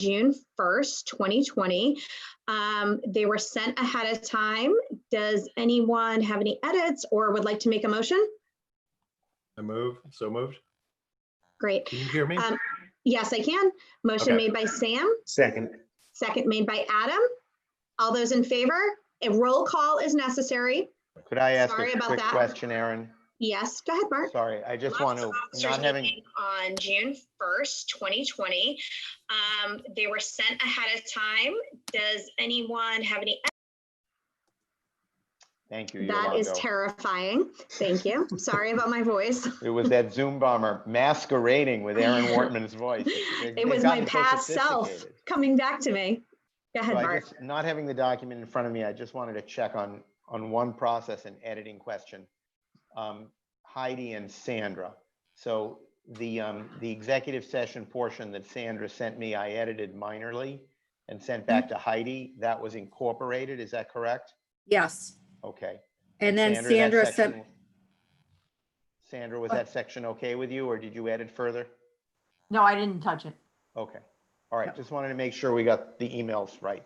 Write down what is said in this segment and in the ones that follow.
June 1st, 2020. They were sent ahead of time. Does anyone have any edits or would like to make a motion? So moved. Great. Can you hear me? Yes, I can. Motion Okay. made by Sam. Second. Second made by Adam. All those in favor? A roll call is necessary. Could I ask Sorry a about quick that. question, Aaron? Yes, go ahead, Mark. Sorry, I just want to, not having, On June 1st, 2020. They were sent ahead of time. Does anyone have any? thank you, That is Yolando. terrifying. Thank you. Sorry about my voice. It was that Zoom bomber masquerading with Aaron Wortman's voice. It was my past self coming back to me. Go ahead, So Mark. not having the document in front of me, I just wanted to check on one process and editing question. Heidi and Sandra. So the executive session portion that Sandra sent me, I edited minorly and sent back to Heidi. That was incorporated. Is that correct? Yes. Okay. And then that Sandra section- said, Sandra, was that section okay with you, or did you edit further? No, I didn't touch it. Okay. All right. Yep. Just wanted to make sure we got the emails right.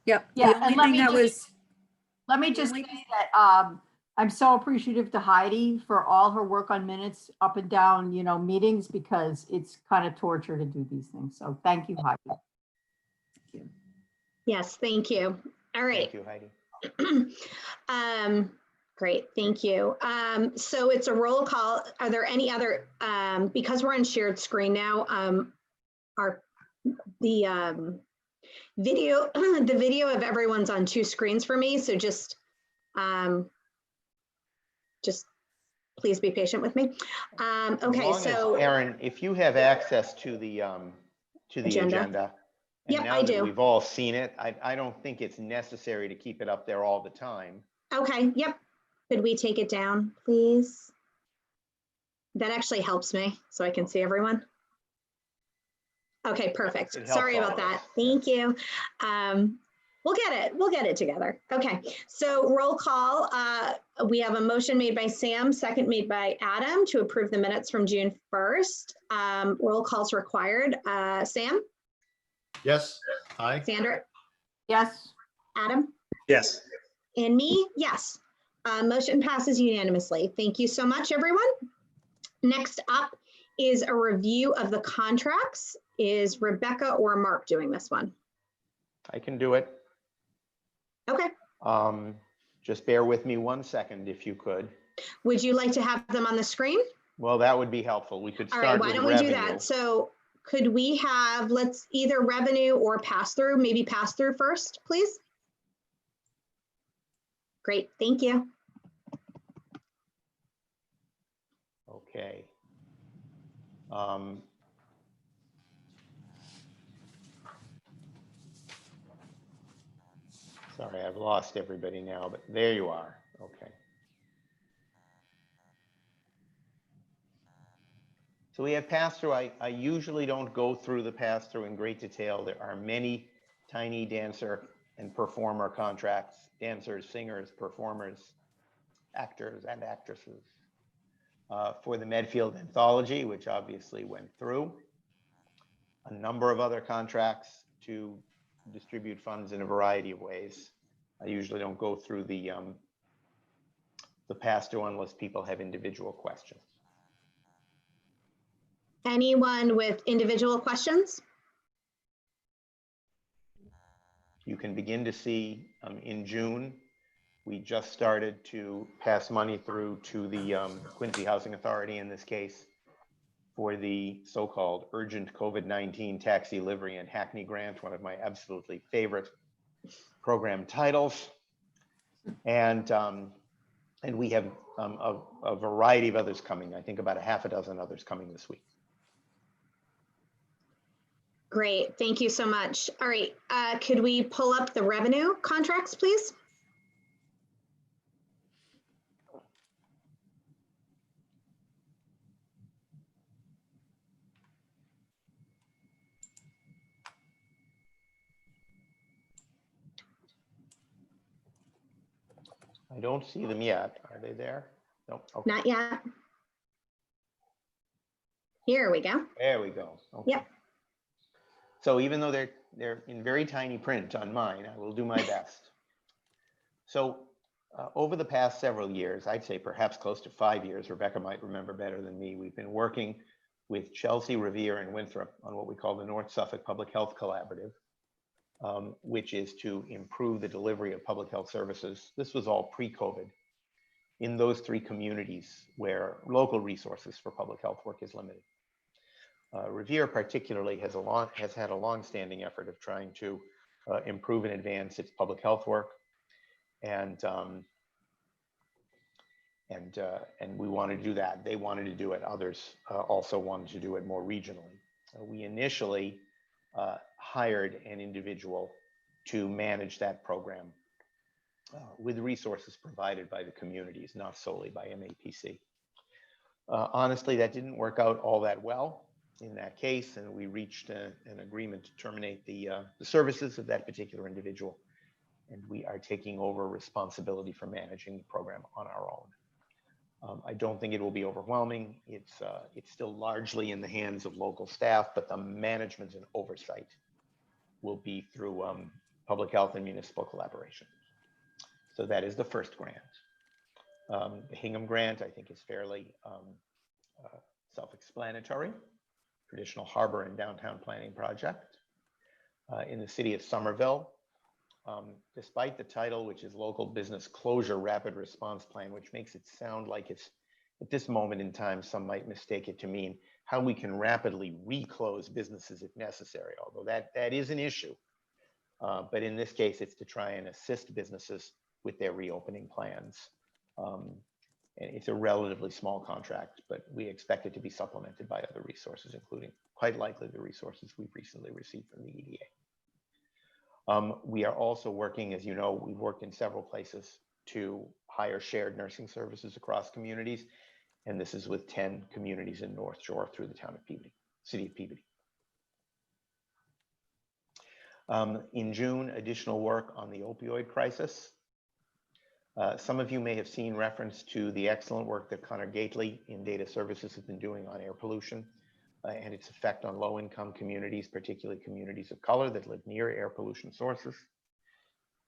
yep. Yeah, The only and let thing me that just- was, Let me just say that I'm so appreciative to Heidi for all her work on minutes up and down, meetings, because it's kind of torture to do these things. So thank you, Heidi. Yes, thank you. All right. Thank you, Heidi. Great, thank you. So it's a roll call. Are there any other, because we're on shared screen now, the video of everyone's on two screens for me. So just please be patient with me. Okay, so Aaron, if you have access to the agenda. And Yep, now I that do. we've all seen it, I don't think it's necessary to keep it up there all the time. Okay, yep. Could we take it down, please? That actually helps me so I can see everyone. Okay, perfect. It helps Sorry all about of that. us. Thank you. We'll get it together. Okay, so roll call. We have a motion made by Sam, second made by Adam to approve the minutes from June 1st. Roll call's required. Sam? Yes. Aye. Sandra? Yes, Adam? Yes. And me, yes. Motion passes unanimously. Thank you so much, everyone. Next up is a review of the contracts. Is Rebecca or Mark doing this one? I can do it. Okay. Just bear with me 1 second, if you could. Would you like to have them on the screen? Well, that would be helpful. We could All start right, with why don't we do revenue. that? So could we have, let's either revenue or pass through, maybe pass through first, please? Great, thank you. Okay. Sorry, I've lost everybody now, but there you are. Okay. So we have pass-through. I usually don't go through the pass-through in great detail. There are many tiny dancer and performer contracts, dancers, singers, performers, actors and actresses. For the Medfield Anthology, which obviously went through, a number of other contracts to distribute funds in a variety of ways. I usually don't go through the pass-through unless people have individual questions. Anyone with individual questions? You can begin to see in June, we just started to pass money through to the Quincy Housing Authority in this case for the so-called urgent COVID-19 taxi livery and Hackney grant, one of my absolutely favorite program titles. And we have a variety of others coming. I think about a half a dozen others coming this week. Great, thank you so much. All right, could we pull up the revenue contracts, please? I don't see them yet. Are they there? Nope. Okay. Not yet. Here we go. There we go. Okay. Yep. So even though they're in very tiny print on mine, I will do my best. So over the past several years, I'd say perhaps close to 5 years, Rebecca might remember better than me, we've been working with Chelsea, Revere, and Winthrop on what we call the North Suffolk Public Health Collaborative, which is to improve the delivery of public health services. This was all pre-COVID in those 3 communities where local resources for public health work is limited. Revere particularly has had a long-standing effort of trying to improve and advance its public health work, and we wanted to do that. They wanted to do it. Others also wanted to do it more regionally. We initially hired an individual to manage that program with resources provided by the communities, not solely by MAPC. Honestly, that didn't work out all that well in that case, and we reached an agreement to terminate the services of that particular individual, and we are taking over responsibility for managing the program on our own. I don't think it will be overwhelming. It's still largely in the hands of local staff, but the management and oversight will be through public health and municipal collaboration. So that is the first grant. The Hingham grant, I think, is fairly self-explanatory. Traditional harbor and downtown planning project. In the city of Somerville, despite the title, which is Local Business Closure Rapid Response Plan, which makes it sound like it's, at this moment in time, some might mistake it to mean how we can rapidly reclose businesses if necessary, although that is an issue. But in this case, it's to try and assist businesses with their reopening plans. And it's a relatively small contract, but we expect it to be supplemented by other resources, including quite likely the resources we've recently received from the EDA. We are also working, as you know, we've worked in several places to hire shared nursing services across communities. And this is with 10 communities in North Shore through the town of Peabody, city of Peabody. In June, additional work on the opioid crisis. Some of you may have seen reference to the excellent work that Connor Gately in Data Services has been doing on air pollution and its effect on low-income communities, particularly communities of color that live near air pollution sources.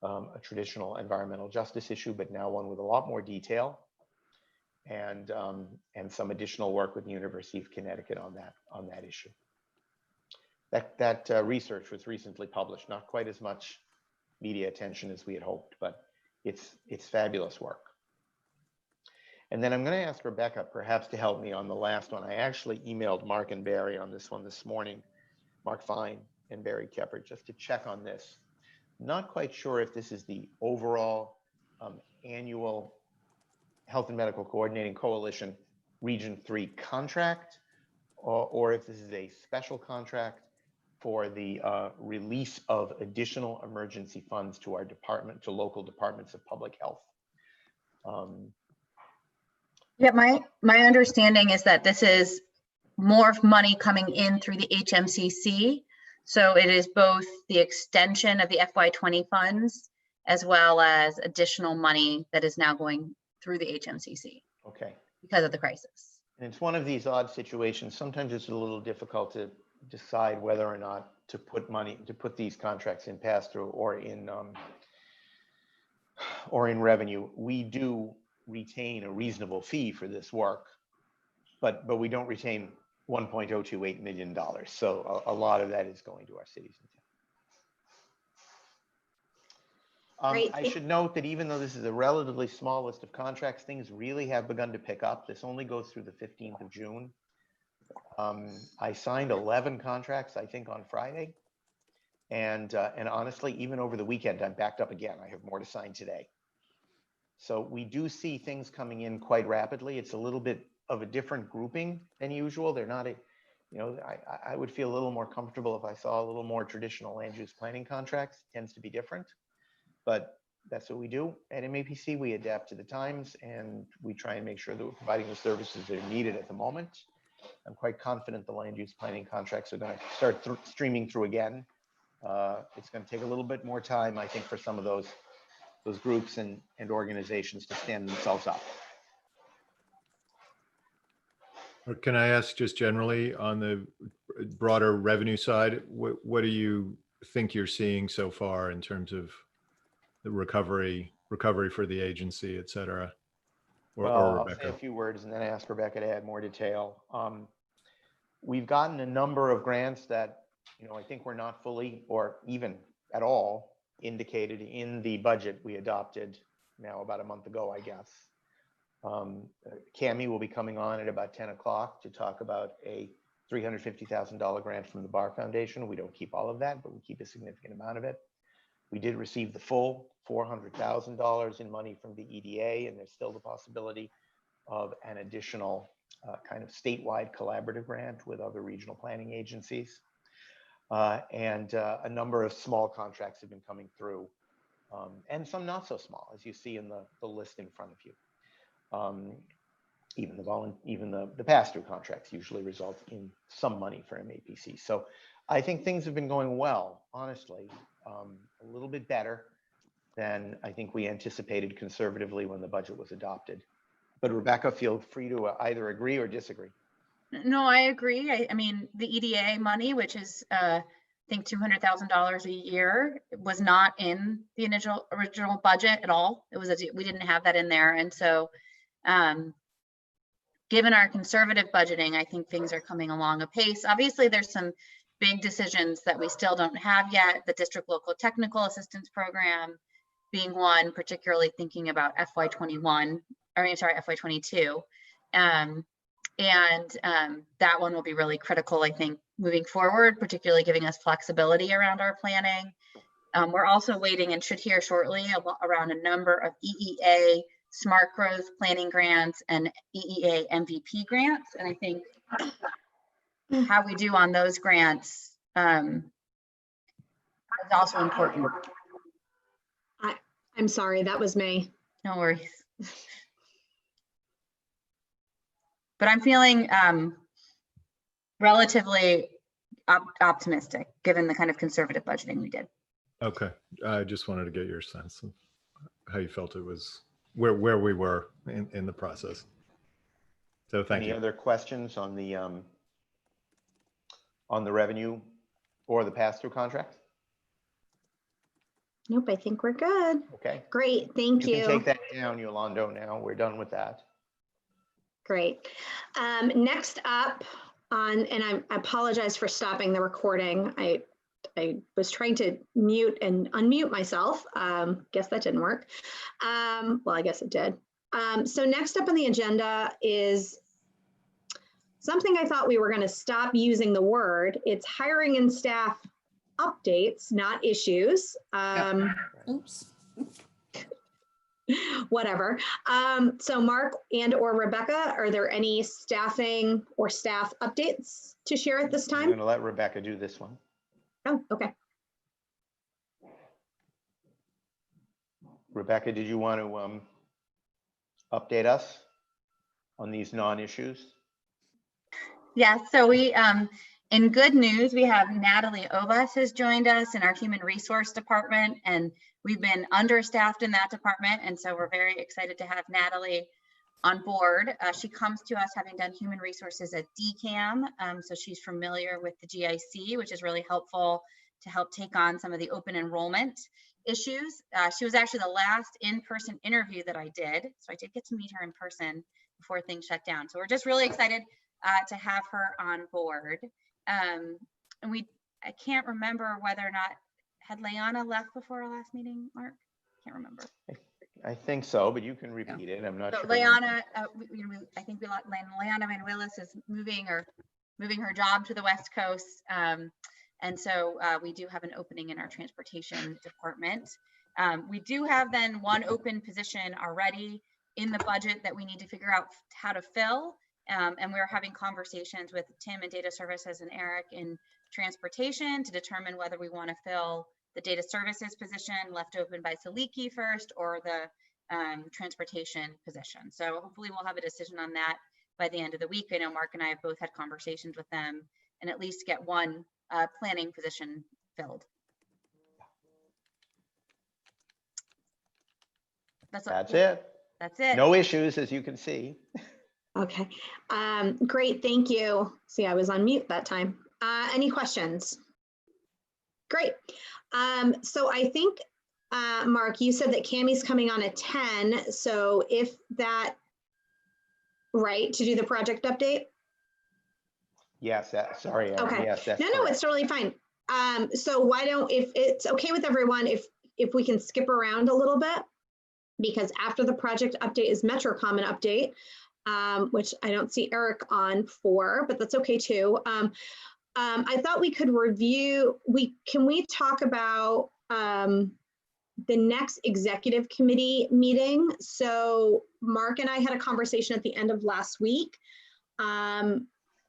A traditional environmental justice issue, but now one with a lot more detail, and some additional work with the University of Connecticut on that issue. That research was recently published, not quite as much media attention as we had hoped, but it's fabulous work. And then I'm going to ask Rebecca perhaps to help me on the last one. I actually emailed Mark and Barry on this one this morning, Mark Fine and Barry Keppert, just to check on this. Not quite sure if this is the overall annual Health and Medical Coordinating Coalition Region 3 contract, or if this is a special contract for the release of additional emergency funds to our department, to local departments of public health. Yeah, my understanding is that this is more money coming in through the HMCC. So it is both the extension of the FY20 funds as well as additional money that is now going through the HMCC. Okay. Because of the crisis. And it's one of these odd situations. Sometimes it's a little difficult to decide whether or not to put these contracts in pass-through or in revenue. We do retain a reasonable fee for this work, but we don't retain $1.028 million. So a lot of that is going to our cities and towns. I should note that even though this is a relatively small list of contracts, things really have begun to pick up. This only goes through the 15th of June. I signed 11 contracts, I think, on Friday. And honestly, even over the weekend, I'm backed up again. I have more to sign today. So we do see things coming in quite rapidly. It's a little bit of a different grouping than usual. They're not, I would feel a little more comfortable if I saw a little more traditional land use planning contracts. It tends to be different, but that's what we do. At MAPC, we adapt to the times and we try and make sure that we're providing the services that are needed at the moment. I'm quite confident the land use planning contracts are going to start streaming through again. It's going to take a little bit more time, I think, for some of those groups and organizations to stand themselves up. Can I ask just generally on broader revenue side, what do you think you're seeing so far in terms of the recovery for the agency, et cetera? Or I'll Rebecca? say a few words and then ask Rebecca to add more detail. We've gotten a number of grants that, I think were not fully or even at all indicated in the budget we adopted now about a month ago, I guess. Cami will be coming on at about 10 o'clock to talk about a $350,000 grant from the Bar Foundation. We don't keep all of that, but we keep a significant amount of it. We did receive the full $400,000 in money from the EDA, and there's still the possibility of an additional kind of statewide collaborative grant with other regional planning agencies. And a number of small contracts have been coming through, and some not so small, as you see in the list in front of you. Even the pass-through contracts usually result in some money for MAPC. So I think things have been going well, honestly, a little bit better than I think we anticipated conservatively when the budget was adopted. But Rebecca, feel free to either agree or disagree. No, I agree. I mean, the EDA money, which is I think $200,000 a year, was not in the original budget at all. We didn't have that in there, and so given our conservative budgeting, I think things are coming along apace. Obviously, there's some big decisions that we still don't have yet. The district local technical assistance program being one, particularly thinking about FY22. That one will be really critical, I think, moving forward, particularly giving us flexibility around our planning. We're also waiting and should hear shortly around a number of EEA Smart Growth Planning grants and EEA MVP grants. And I think how we do on those grants is also important. I'm sorry, that was me. No worries. But I'm feeling relatively optimistic given the kind of conservative budgeting we did. Okay, I just wanted to get your sense of how you felt it was, where we were in the process. So thank you. Any other questions on the revenue or the pass-through contract? Nope, I think we're good. Okay. Great, thank you. You can take that down, Yolando, now. We're done with that. Great. Next up and I apologize for stopping the recording. I was trying to mute and unmute myself. Guess that didn't work. Well, I guess it did. So next up on the agenda is something I thought we were going to stop using the word. It's hiring and staff updates, not issues. Oops. Whatever. So Mark and or Rebecca, are there any staffing or staff updates to share at this time? I'm going to let Rebecca do this one. Oh, okay. Rebecca, did you want to update us on these non-issues? Yeah, so we, in good news, we have Natalie Obas has joined us in our human resource department, and we've been understaffed in that department. And so we're very excited to have Natalie on board. She comes to us having done human resources at DCAM. So she's familiar with the GIC, which is really helpful to help take on some of the open enrollment issues. She was actually the last in-person interview that I did. So I did get to meet her in person before things shut down. So we're just really excited to have her on board. And I can't remember whether or not, had Leanna left before our last meeting, Mark? Can't remember. I think so, but you can repeat it. I'm not So sure. Leanna, I think Leanna Van Willis is moving her job to the West Coast. And so we do have an opening in our transportation department. We do have then one open position already in the budget that we need to figure out how to fill. And we're having conversations with Tim in data services and Eric in transportation to determine whether we want to fill the data services position left open by Saliki first or the transportation position. So hopefully we'll have a decision on that by the end of the week. I know Mark and I have both had conversations with them and at least get one planning position filled. That's it. That's it. No issues, as you can see. Okay, great, thank you. See, I was on mute that time. Any questions? Great. So I think, Mark, you said that Cammie's coming on at 10. So if that, right, to do the project update? Yes, sorry, Erin. Okay. Yes, that's No, correct. it's totally fine. So why don't, if it's okay with everyone, if we can skip around a little bit, because after the project update is Metro Common update, which I don't see Eric on for, but that's okay too. I thought we could review, can we talk about the next executive committee meeting? So Mark and I had a conversation at the end of last week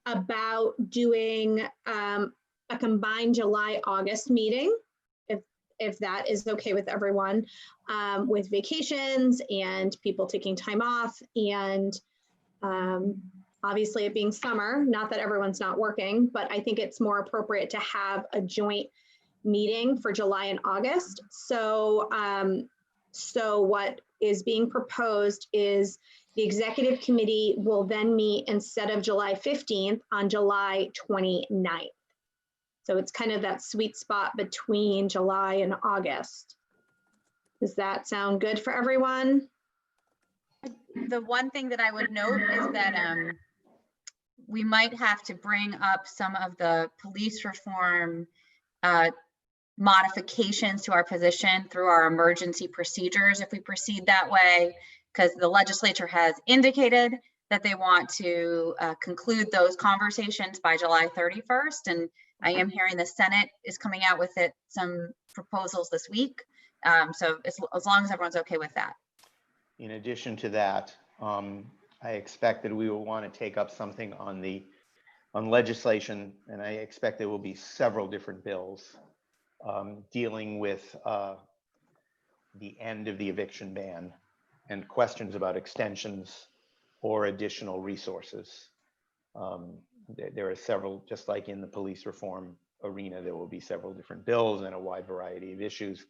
about doing a combined July-August meeting, if that is okay with everyone, with vacations and people taking time off, and obviously it being summer, not that everyone's not working, but I think it's more appropriate to have a joint meeting for July and August. So, so what is being proposed is the executive committee will then meet instead of July 15th on July 29th. So it's kind of that sweet spot between July and August. Does that sound good for everyone? The one thing that I would note is that we might have to bring up some of the police reform modifications to our position through our emergency procedures if we proceed that way, because the legislature has indicated that they want to conclude those conversations by July 31st. And I am hearing the Senate is coming out with some proposals this week. So as long as everyone's okay with that. In addition to that, I expect that we will want to take up something on legislation, and I expect there will be several different bills dealing with the end of the eviction ban and questions about extensions or additional resources. There are several, just like in the police reform arena, there will be several different bills and a wide variety of issues.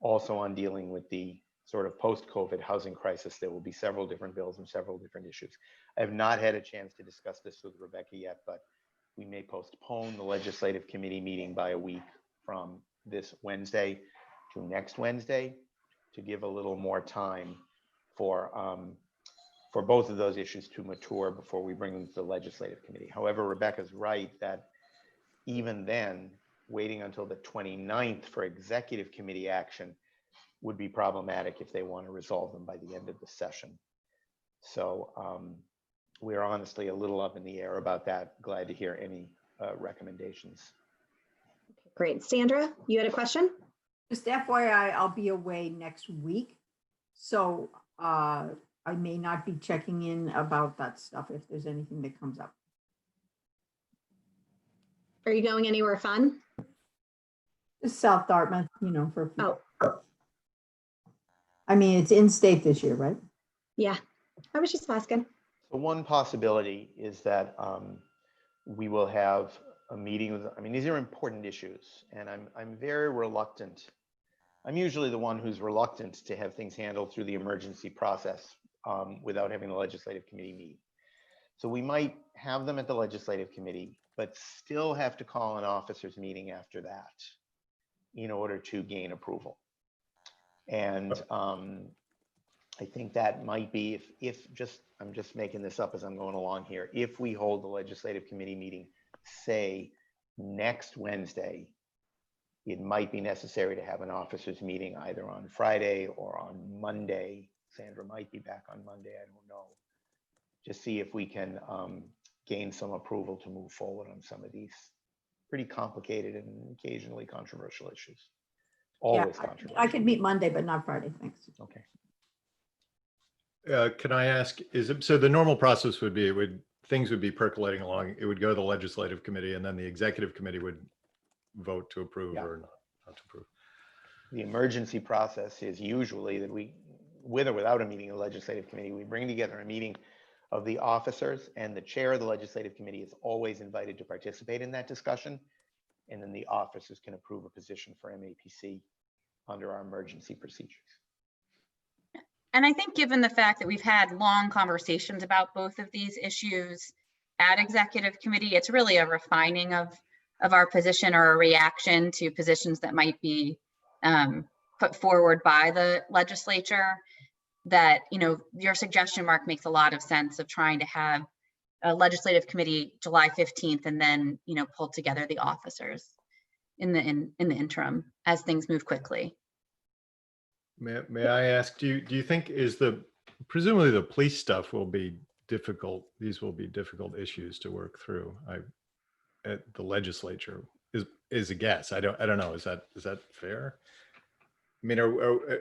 Also on dealing with the sort of post-COVID housing crisis, there will be several different bills and several different issues. I have not had a chance to discuss this with Rebecca yet, but we may postpone the legislative committee meeting by a week from this Wednesday to next Wednesday to give a little more time for both of those issues to mature before we bring them to the legislative committee. However, Rebecca's right that even then, waiting until the 29th for executive committee action would be problematic if they want to resolve them by the end of the session. So we're honestly a little up in the air about that. Glad to hear any recommendations. Great. Sandra, you had a question? Just FYI, I'll be away next week. So I may not be checking in about that stuff if there's anything that comes up. Are you going anywhere fun? Just South Dartmouth, you know, for a few. Oh, I mean, it's in state this year, right? yeah. I was just asking. So one possibility is that we will have a meeting with, I mean, these are important issues, and I'm very reluctant. I'm usually the one who's reluctant to have things handled through the emergency process without having the legislative committee meet. So we might have them at the legislative committee, but still have to call an officers meeting after that in order to gain approval. And I think that might be, I'm just making this up as I'm going along here. If we hold the legislative committee meeting, say next Wednesday, it might be necessary to have an officers meeting either on Friday or on Monday. Sandra might be back on Monday, I don't know. Just see if we can gain some approval to move forward on some of these pretty complicated and occasionally controversial issues. Always controversial. I could meet Monday, but not Friday, thanks. Okay. Can I ask, so the normal process would be, things would be percolating along. It would go to the legislative committee, and then the executive committee would vote to approve or not to approve. The emergency process is usually that we, with or without a meeting of the legislative committee, we bring together a meeting of the officers, and the chair of the legislative committee is always invited to participate in that discussion. And then the officers can approve a position for MAPC under our emergency procedures. And I think given the fact that we've had long conversations about both of these issues at executive committee, it's really a refining of of our position or a reaction to positions that might be put forward by the legislature, that, you know, your suggestion, Mark, makes a lot of sense of trying to have a legislative committee July 15th and then, you know, pull together the officers in the interim as things move quickly. May I ask, do you think presumably the police stuff will be difficult? These will be difficult issues to work through. At the legislature is a guess. I don't know. Is that fair? I mean,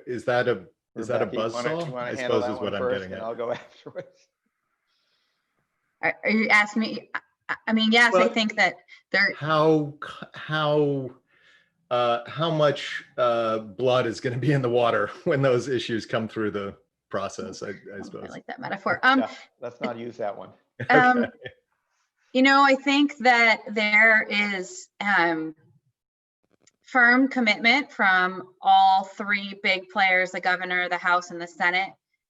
is that a buzzsaw? I suppose is what I'm getting at. I'll go afterwards. Are you asking me? I mean, yes, well, I think that there. How much blood is going to be in the water when those issues come through the process? I suppose. I like that metaphor. Yeah, let's not use that one. Okay. You know, I think that there is firm commitment from all three big players, the governor, the House, and the Senate,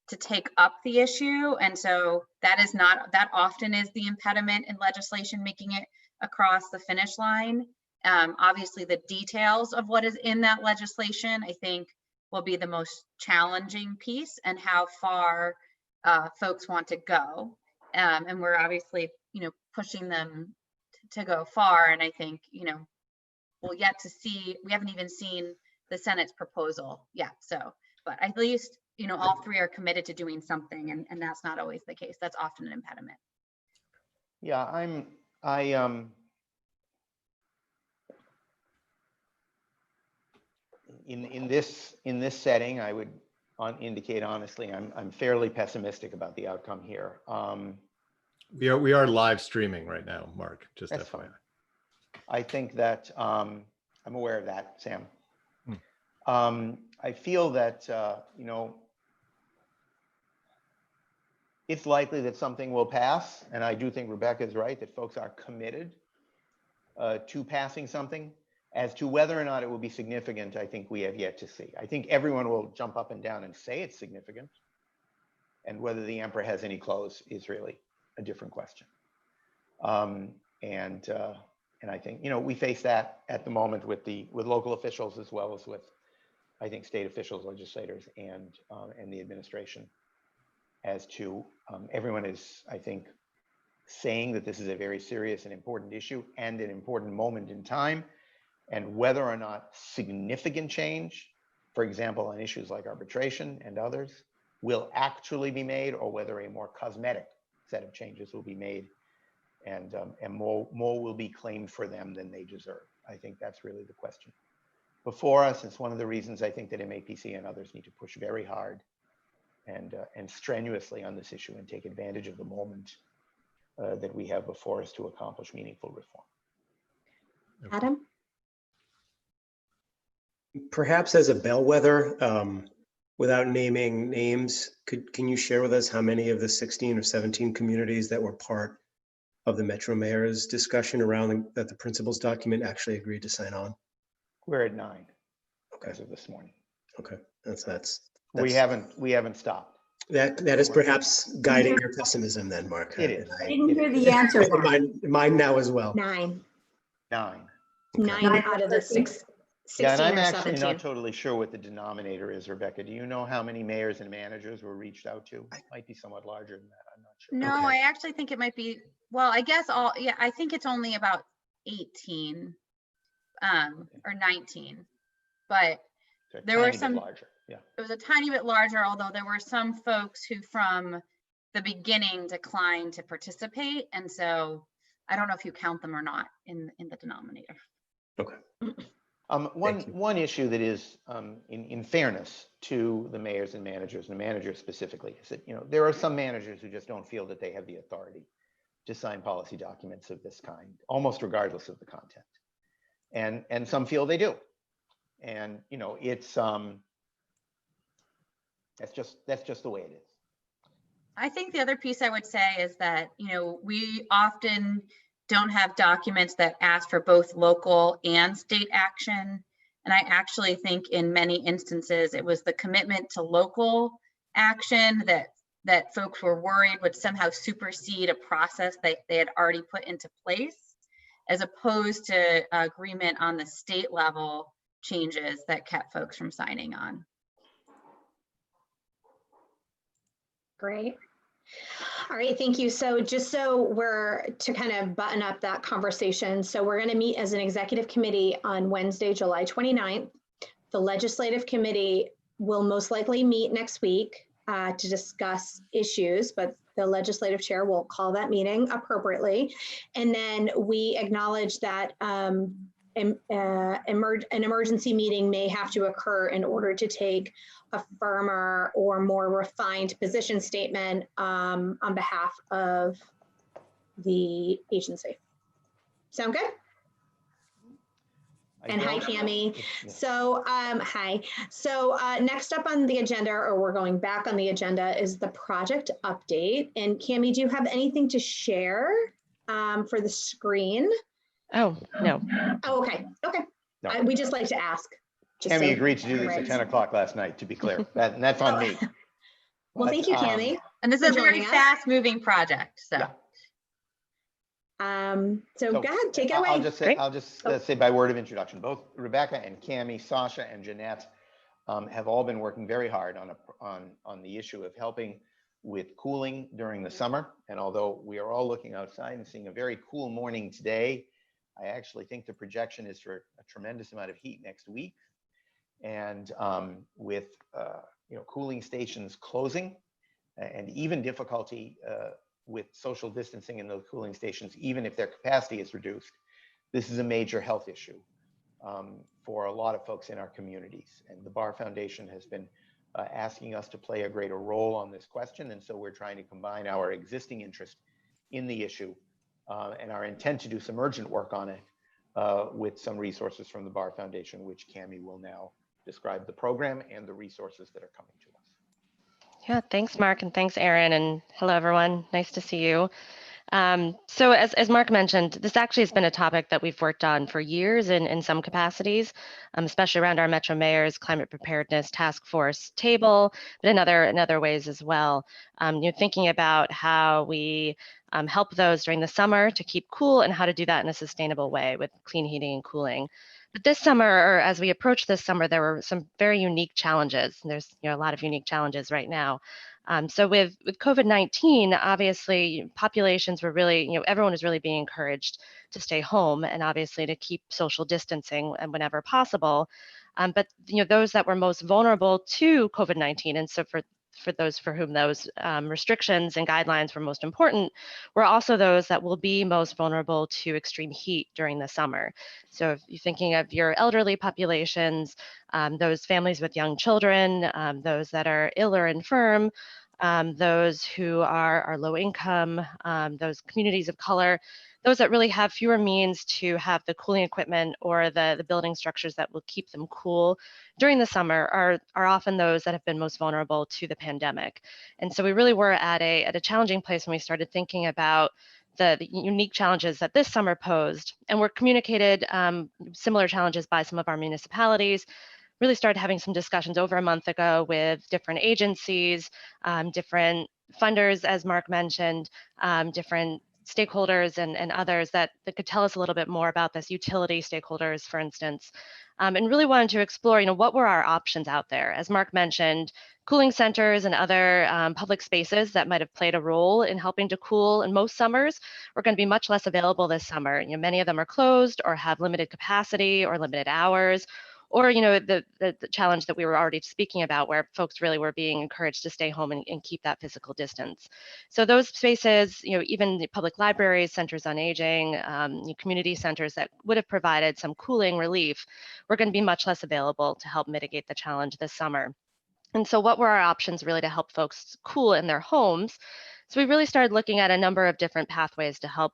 to take up the issue. And so that often is the impediment in legislation making it across the finish line. Obviously, the details of what is in that legislation, I think, will be the most challenging piece, and how far folks want to go. And we're obviously, you know, pushing them to go far. And I think, you know, we'll yet to see, we haven't even seen the Senate's proposal yet. So, but at least, you know, all three are committed to doing something, and that's not always the case. That's often an impediment. Yeah, in this setting, I would indicate honestly, I'm fairly pessimistic about the outcome here. We are live streaming right now, Mark. Just that's FYI. Fine. I think that I'm aware of that, Sam. I feel that you know, it's likely that something will pass, and I do think Rebecca is right that folks are committed to passing something. As to whether or not it will be significant, I think we have yet to see. I think everyone will jump up and down and say it's significant, and whether the emperor has any clothes is really a different question. And I think, you know, we face that at the moment with local officials, as well as with, I think, state officials, legislators, and the administration, as to everyone is, I think, saying that this is a very serious and important issue and an important moment in time, and whether or not significant change, for example, on issues like arbitration and others, will actually be made, or whether a more cosmetic set of changes will be made, and more will be claimed for them than they deserve. I think that's really the question before us. It's one of the reasons I think that MAPC and others need to push very hard and strenuously on this issue, and take advantage of the moment that we have before us to accomplish meaningful reform. Adam? Perhaps as a bellwether, without naming names, can you share with us how many of the 16 or 17 communities that were part of the Metro Mayor's discussion around that the principals document actually agreed to sign on? We're at 9. Okay. As of this morning. Okay, that's we haven't stopped. That is perhaps guiding your pessimism then, Mark. It is. I didn't hear the answer. Mine now as well. 9. 9. Okay. 9 out of the 16 yeah, and I'm or actually 17. not totally sure what the denominator is, Rebecca. Do you know how many mayors and managers were reached out to? It might be somewhat larger than that. I'm not sure. No, Okay. I actually think it might be, well, I guess I think it's only about 18 or 19, but So there were tiny bit some larger. Yeah. it was a tiny bit larger, although there were some folks who from the beginning declined to participate. And so I don't know if you count them or not in the denominator. Okay. One issue that is, in fairness to the mayors and managers, and the managers specifically, is that, you know, there are some managers who just don't feel that they have the authority to sign policy documents of this kind, almost regardless of the content, and some feel they do, and you know, it's that's just the way it is. I think the other piece I would say is that, you know, we often don't have documents that ask for both local and state action. And I actually think in many instances, it was the commitment to local action that folks were worried would somehow supersede a process that they had already put into place. as opposed to agreement on the state level changes that kept folks from signing on. Great. All right, thank you. So just so we're to kind of button up that conversation, so we're going to meet as an executive committee on Wednesday, July 29th. The legislative committee will most likely meet next week to discuss issues, but the legislative chair will call that meeting appropriately. And then we acknowledge that an emergency meeting may have to occur in order to take a firmer or more refined position statement on behalf of the agency. Sound good? And hi, Cami. So hi. So next up on the agenda, or we're going back on the agenda, is the project update. And Cami, do you have anything to share for the screen? Oh, no. Oh, okay. Okay. No. We just like to ask. Cami agreed to do this at 10 o'clock last night, to be clear. And that's on me. Well, thank you, Cami. And this is a very fast moving project. So. Yeah. So go ahead, take it away. I'll just say by word of introduction, both Rebecca and Cami, Sasha and Jeanette have all been working very hard on the issue of helping with cooling during the summer. And although we are all looking outside and seeing a very cool morning today, I actually think the projection is for a tremendous amount of heat next week. And with cooling stations closing and even difficulty with social distancing in those cooling stations, even if their capacity is reduced, this is a major health issue for a lot of folks in our communities. And the Bar Foundation has been asking us to play a greater role on this question. And so we're trying to combine our existing interest in the issue and our intent to do some urgent work on it with some resources from the Bar Foundation, which Cami will now describe the program and the resources that are coming to us. Yeah, thanks, Mark, and thanks, Erin, and hello, everyone. Nice to see you. So as Mark mentioned, this actually has been a topic that we've worked on for years in some capacities, especially around our Metro Mayor's Climate Preparedness Task Force table, but in other ways as well. Thinking about how we help those during the summer to keep cool and how to do that in a sustainable way with clean heating and cooling. But this summer, or as we approach this summer, there were some very unique challenges. And there's a lot of unique challenges right now. So with COVID-19, obviously populations were really, everyone was really being encouraged to stay home and obviously to keep social distancing whenever possible. But those that were most vulnerable to COVID-19, and so for those for whom those restrictions and guidelines were most important, were also those that will be most vulnerable to extreme heat during the summer. So if you're thinking of your elderly populations, those families with young children, those that are ill or infirm, those who are low income, those communities of color, those that really have fewer means to have the cooling equipment or the building structures that will keep them cool during the summer are often those that have been most vulnerable to the pandemic. And so we really were at a challenging place when we started thinking about the unique challenges that this summer posed, and were communicated similar challenges by some of our municipalities. Really started having some discussions over a month ago with different agencies, different funders, as Mark mentioned, different stakeholders and others that could tell us a little bit more about this, utility stakeholders, for instance, and really wanted to explore, what were our options out there? As Mark mentioned, cooling centers and other public spaces that might have played a role in helping to cool in most summers were going to be much less available this summer. Many of them are closed or have limited capacity or limited hours, or the challenge that we were already speaking about, where folks really were being encouraged to stay home and keep that physical distance. So those spaces, even the public libraries, centers on aging, community centers that would have provided some cooling relief, were going to be much less available to help mitigate the challenge this summer. And so what were our options really to help folks cool in their homes? So we really started looking at a number of different pathways to help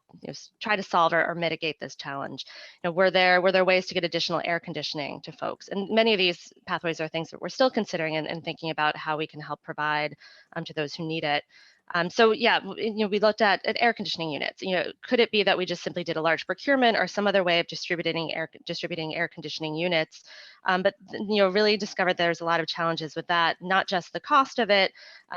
try to solve or mitigate this challenge. Were there ways to get additional air conditioning to folks? And many of these pathways are things that we're still considering and thinking about how we can help provide to those who need it. So yeah, we looked at air conditioning units. Could it be that we just simply did a large procurement or some other way of distributing air conditioning units? But really discovered there's a lot of challenges with that, not just the cost of it,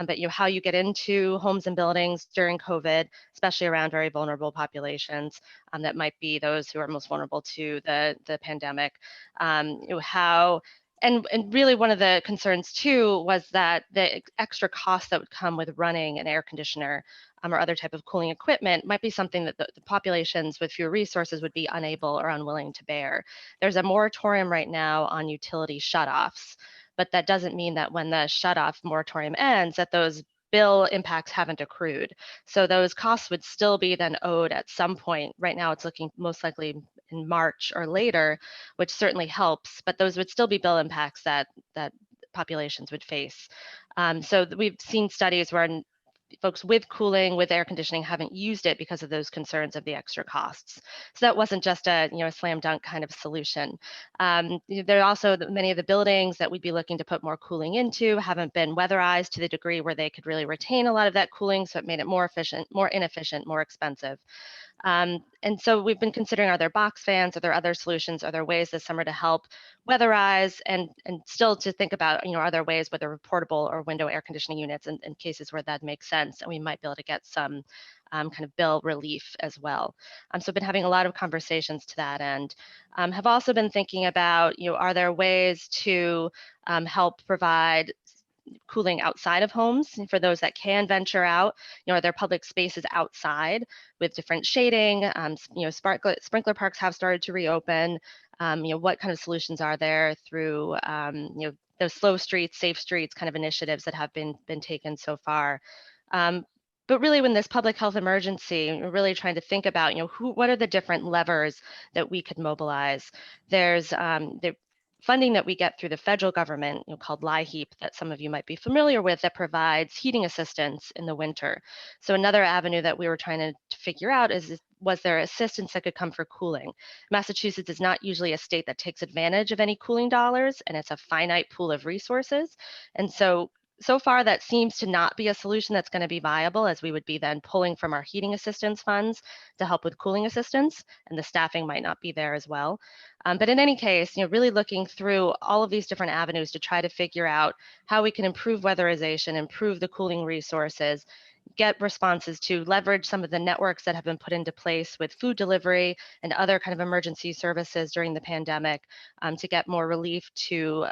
but how you get into homes and buildings during COVID, especially around very vulnerable populations that might be those who are most vulnerable to the pandemic. How and really one of the concerns too was that the extra cost that would come with running an air conditioner or other type of cooling equipment might be something that the populations with fewer resources would be unable or unwilling to bear. There's a moratorium right now on utility shutoffs, but that doesn't mean that when the shutoff moratorium ends, that those bill impacts haven't accrued. So those costs would still be then owed at some point. Right now, it's looking most likely in March or later, which certainly helps, but those would still be bill impacts that populations would face. So we've seen studies where folks with cooling, with air conditioning haven't used it because of those concerns of the extra costs. So that wasn't just a slam dunk kind of solution. There are also many of the buildings that we'd be looking to put more cooling into haven't been weatherized to the degree where they could really retain a lot of that cooling, so it made it more efficient, more inefficient, more expensive. And so we've been considering, are there box fans, are there other solutions, are there ways this summer to help weatherize and still to think about, are there ways, whether portable or window air conditioning units in cases where that makes sense, and we might be able to get some kind of bill relief as well. So I've been having a lot of conversations to that end. Have also been thinking about, are there ways to help provide cooling outside of homes for those that can venture out? Are there public spaces outside with different shading? Sprinkler parks have started to reopen. What kind of solutions are there through those slow streets, safe streets kind of initiatives that have been taken so far? But really, when this public health emergency, we're really trying to think about, what are the different levers that we could mobilize? There's the funding that we get through the federal government, called LIHEAP, that some of you might be familiar with, that provides heating assistance in the winter. So another avenue that we were trying to figure out is, was there assistance that could come for cooling? Massachusetts is not usually a state that takes advantage of any cooling dollars, and it's a finite pool of resources. And so far, that seems to not be a solution that's going to be viable, as we would be then pulling from our heating assistance funds to help with cooling assistance, and the staffing might not be there as well. But in any case, really looking through all of these different avenues to try to figure out how we can improve weatherization, improve the cooling resources, get responses to leverage some of the networks that have been put into place with food delivery and other kind of emergency services during the pandemic, to get more relief to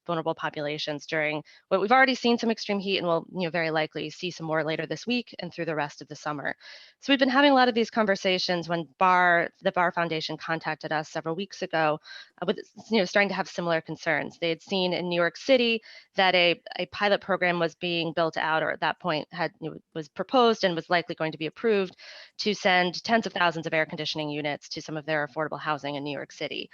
vulnerable populations during what we've already seen some extreme heat, and we'll very likely see some more later this week and through the rest of the summer. So we've been having a lot of these conversations when the Barr Foundation contacted us several weeks ago with starting to have similar concerns. They had seen in New York City that a pilot program was being built out, or at that point was proposed and was likely going to be approved, to send tens of thousands of air conditioning units to some of their affordable housing in New York City.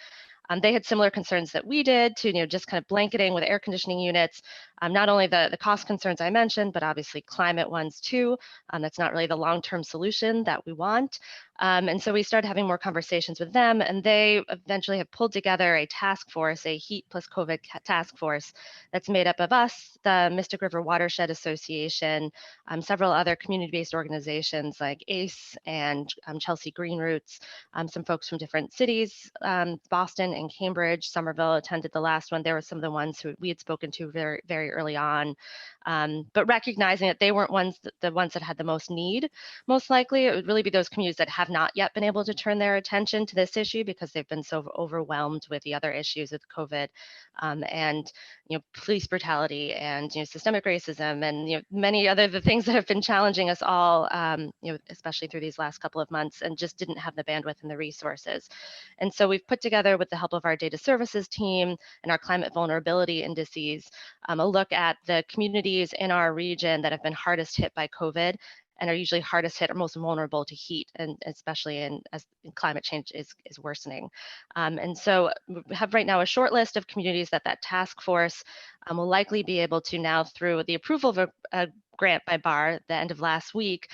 They had similar concerns that we did to just kind of blanketing with air conditioning units, not only the cost concerns I mentioned, but obviously climate ones too. That's not really the long-term solution that we want. And so we started having more conversations with them, and they eventually have pulled together a task force, a heat plus COVID task force, that's made up of us, the Mystic River Watershed Association, several other community-based organizations like ACE and Chelsea Green Roots, some folks from different cities, Boston and Cambridge. Somerville attended the last one. They were some of the ones who we had spoken to very, very early on. But recognizing that they weren't the ones that had the most need, most likely it would really be those communities that have not yet been able to turn their attention to this issue because they've been so overwhelmed with the other issues with COVID, and police brutality and systemic racism and many other the things that have been challenging us all, especially through these last couple of months, and just didn't have the bandwidth and the resources. And so we've put together, with the help of our data services team and our climate vulnerability indices, a look at the communities in our region that have been hardest hit by COVID and are usually hardest hit or most vulnerable to heat, and especially as climate change is worsening. And so we have right now a short list of communities that task force will likely be able to, now through the approval of a grant by BAR the end of last week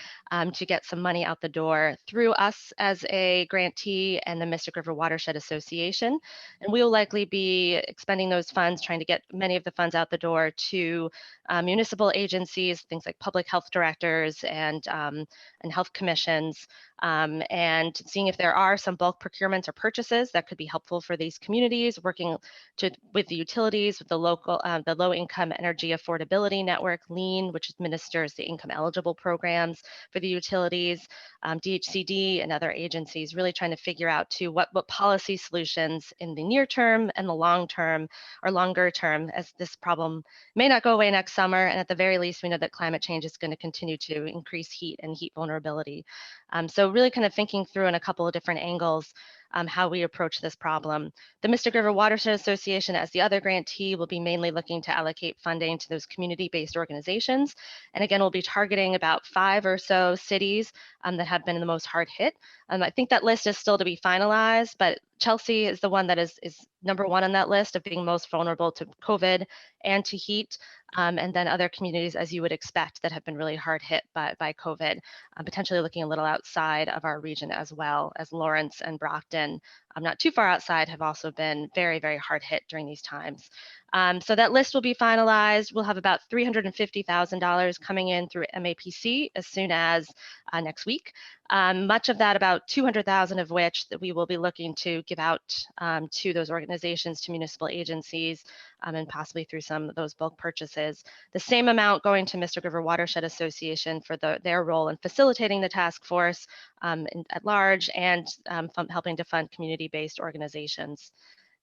to get some money out the door through us as a grantee and the Mystic River Watershed Association. And we will likely be expending those funds, trying to get many of the funds out the door to municipal agencies, things like public health directors and health commissions, and seeing if there are some bulk procurements or purchases that could be helpful for these communities, working with the utilities, with the local, the Low Income Energy Affordability Network, LEAN, which administers the income eligible programs for the utilities, DHCD and other agencies, really trying to figure out what policy solutions in the near term and the long term or longer term, as this problem may not go away next summer. And at the very least, we know that climate change is going to continue to increase heat and heat vulnerability. So really kind of thinking through in a couple of different angles how we approach this problem. The Mystic River Watershed Association, as the other grantee, will be mainly looking to allocate funding to those community-based organizations. And again, we'll be targeting about 5 or so cities that have been the most hard hit. I think that list is still to be finalized, but Chelsea is the one that is number 1 on that list of being most vulnerable to COVID and to heat. And then other communities, as you would expect, that have been really hard hit by COVID, potentially looking a little outside of our region as well, as Lawrence and Brockton, not too far outside, have also been very, very hard hit during these times. So that list will be finalized. We'll have about $350,000 coming in through MAPC as soon as next week. Much of that, about $200,000 of which that we will be looking to give out to those organizations, to municipal agencies, and possibly through some of those bulk purchases. The same amount going to Mystic River Watershed Association for their role in facilitating the task force at large and helping to fund community-based organizations.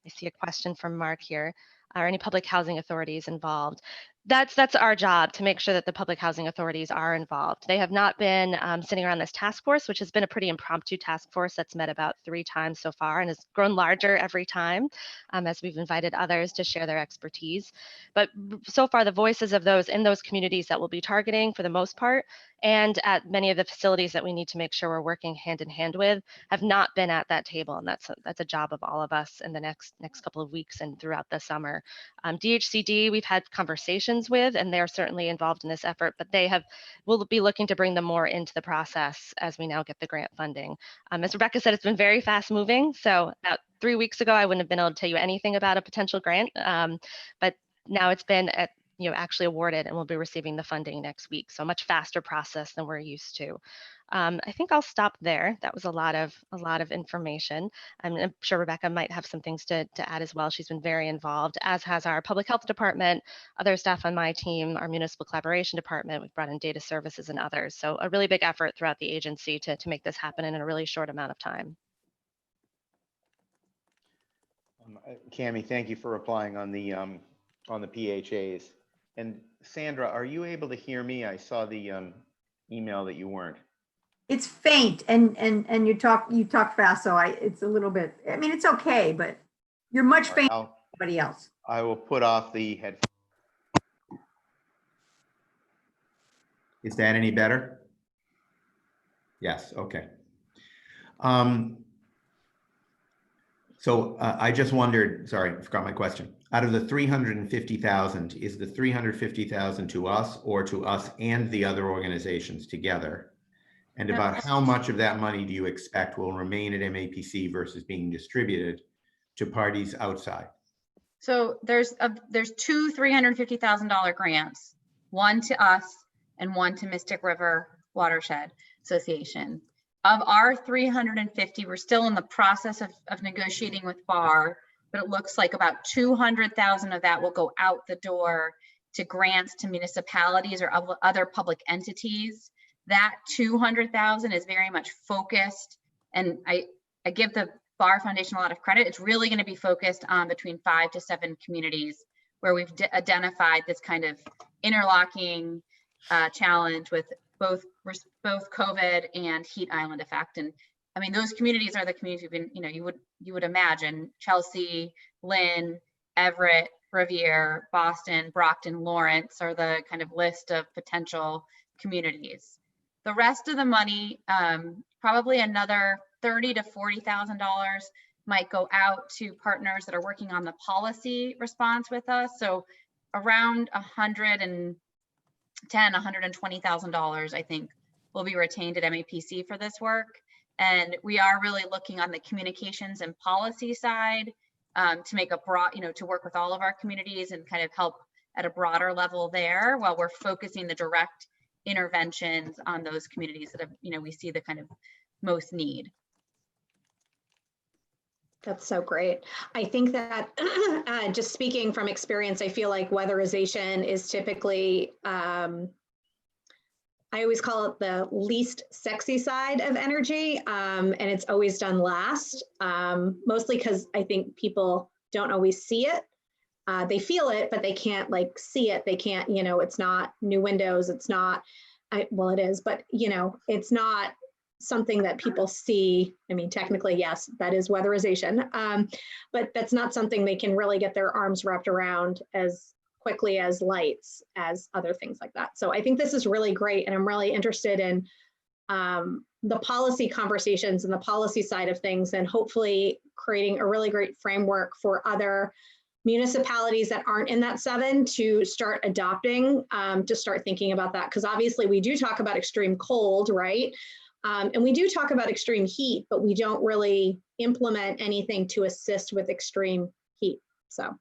I see a question from Mark here. Are any public housing authorities involved? That's our job, to make sure that the public housing authorities are involved. They have not been sitting around this task force, which has been a pretty impromptu task force that's met about 3 times so far and has grown larger every time as we've invited others to share their expertise. But so far, the voices of those in those communities that we'll be targeting for the most part, and at many of the facilities that we need to make sure we're working hand in hand with, have not been at that table. And that's a job of all of us in the next couple of weeks and throughout the summer. DHCD, we've had conversations with, and they're certainly involved in this effort, but we'll be looking to bring them more into the process as we now get the grant funding. As Rebecca said, it's been very fast moving. So about 3 weeks ago, I wouldn't have been able to tell you anything about a potential grant, but now it's been actually awarded, and we'll be receiving the funding next week. So a much faster process than we're used to. I think I'll stop there. That was a lot of information. I'm sure Rebecca might have some things to add as well. She's been very involved, as has our public health department, other staff on my team, our municipal collaboration department. We've brought in data services and others. So a really big effort throughout the agency to make this happen in a really short amount of time. Cami, thank you for replying on the PHAs. And Sandra, are you able to hear me? I saw the email that you weren't. It's faint, and you talk fast, so it's a little bit. I mean, it's okay, but you're much fainter than everybody else. I will put off the headphones. Is that any better? Yes. Okay. So I just wondered. Sorry, I forgot my question. Out of the 350,000, is the 350,000 to us or to us and the other organizations together? And about how much of that money do you expect will remain at MAPC versus being distributed to parties outside? So there's 2 $350,000 grants, one to us and one to Mystic River Watershed Association. Of our 350, we're still in the process of negotiating with BAR, but it looks like about 200,000 of that will go out the door to grants to municipalities or other public entities. That 200,000 is very much focused, and I give the BAR Foundation a lot of credit. It's really going to be focused on between 5 to 7 communities where we've identified this kind of interlocking challenge with both COVID and heat island effect. And I mean, those communities are the communities who've been, you would imagine: Chelsea, Lynn, Everett, Rivier, Boston, Brockton, Lawrence are the kind of list of potential communities. The rest of the money, probably another $30,000 to $40,000, might go out to partners that are working on the policy response with us. So around 100 and $120,000, I think, will be retained at MAPC for this work. And we are really looking on the communications and policy side to make a broad, to work with all of our communities and kind of help at a broader level there, while we're focusing the direct interventions on those communities that have, we see the kind of most need. That's so great. I think that just speaking from experience, I feel like weatherization is typically, I always call it the least sexy side of energy, and it's always done last, mostly because I think people don't always see it. They feel it, but they can't like see it. They can't, it's not new windows. It's not, well, it is, but it's not something that people see. I mean, technically, yes, that is weatherization, but that's not something they can really get their arms wrapped around as quickly as lights, as other things like that. So I think this is really great. And I'm really interested in the policy conversations and the policy side of things, and hopefully creating a really great framework for other municipalities that aren't in that 7 to start adopting, to start thinking about that. Because obviously we do talk about extreme cold, right? And we do talk about extreme heat, but we don't really implement anything to assist with extreme heat. So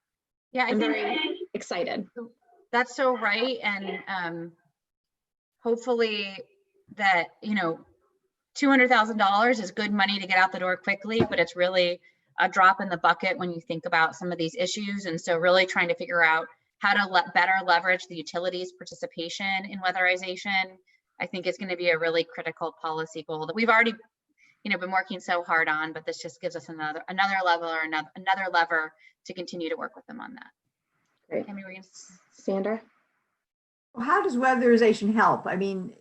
yeah, I'm very excited. That's so right. And hopefully that, $200,000 is good money to get out the door quickly, but it's really a drop in the bucket when you think about some of these issues. And so really trying to figure out how to better leverage the utilities' participation in weatherization, I think is going to be a really critical policy goal that we've already, been working so hard on, but this just gives us another level or another lever to continue to work with them on that. Great. Sandra? Well, how does weatherization help? I mean,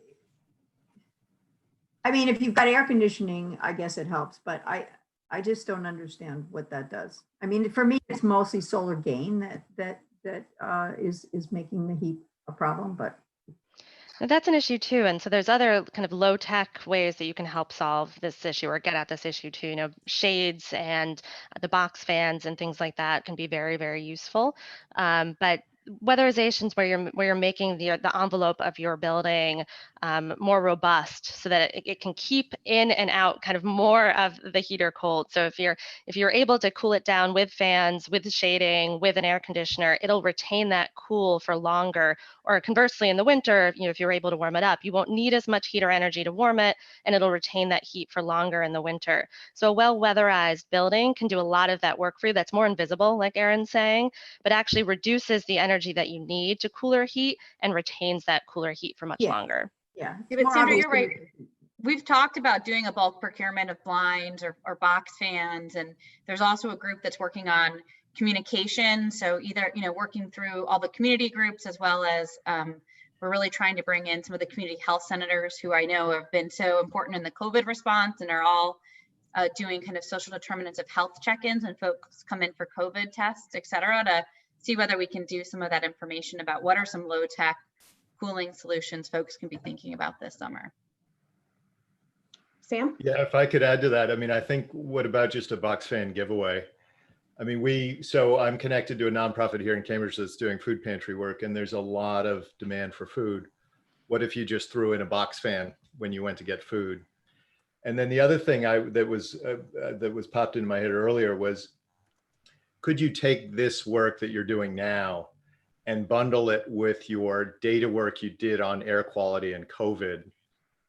if you've got air conditioning, I guess it helps, but I just don't understand what that does. I mean, for me, it's mostly solar gain that is making the heat a problem, but. Now, that's an issue too. And so there's other kind of low tech ways that you can help solve this issue or get at this issue too. Shades and the box fans and things like that can be very, very useful. But weatherizations where you're making the envelope of your building more robust so that it can keep in and out kind of more of the heat or cold. So if you're able to cool it down with fans, with shading, with an air conditioner, it'll retain that cool for longer. Or conversely, in the winter, if you're able to warm it up, you won't need as much heat or energy to warm it, and it'll retain that heat for longer in the winter. So a well-weatherized building can do a lot of that work for you. That's more invisible, like Erin's saying, but actually reduces the energy that you need to cooler heat and retains that cooler heat for much longer. Yeah. But Sandra, you're right. We've talked about doing a bulk procurement of blinds or box fans, and there's also a group that's working on communication. So either, working through all the community groups, as well as we're really trying to bring in some of the community health senators who I know have been so important in the COVID response and are all doing kind of social determinants of health check-ins when folks come in for COVID tests, et cetera, to see whether we can do some of that information about what are some low tech cooling solutions folks can be thinking about this summer. Sam? Yeah, if I could add to that, I think, what about just a box fan giveaway? So I'm connected to a nonprofit here in Cambridge that's doing food pantry work, and there's a lot of demand for food. What if you just threw in a box fan when you went to get food? And then the other thing that was popped into my head earlier was, could you take this work that you're doing now and bundle it with your data work you did on air quality and COVID,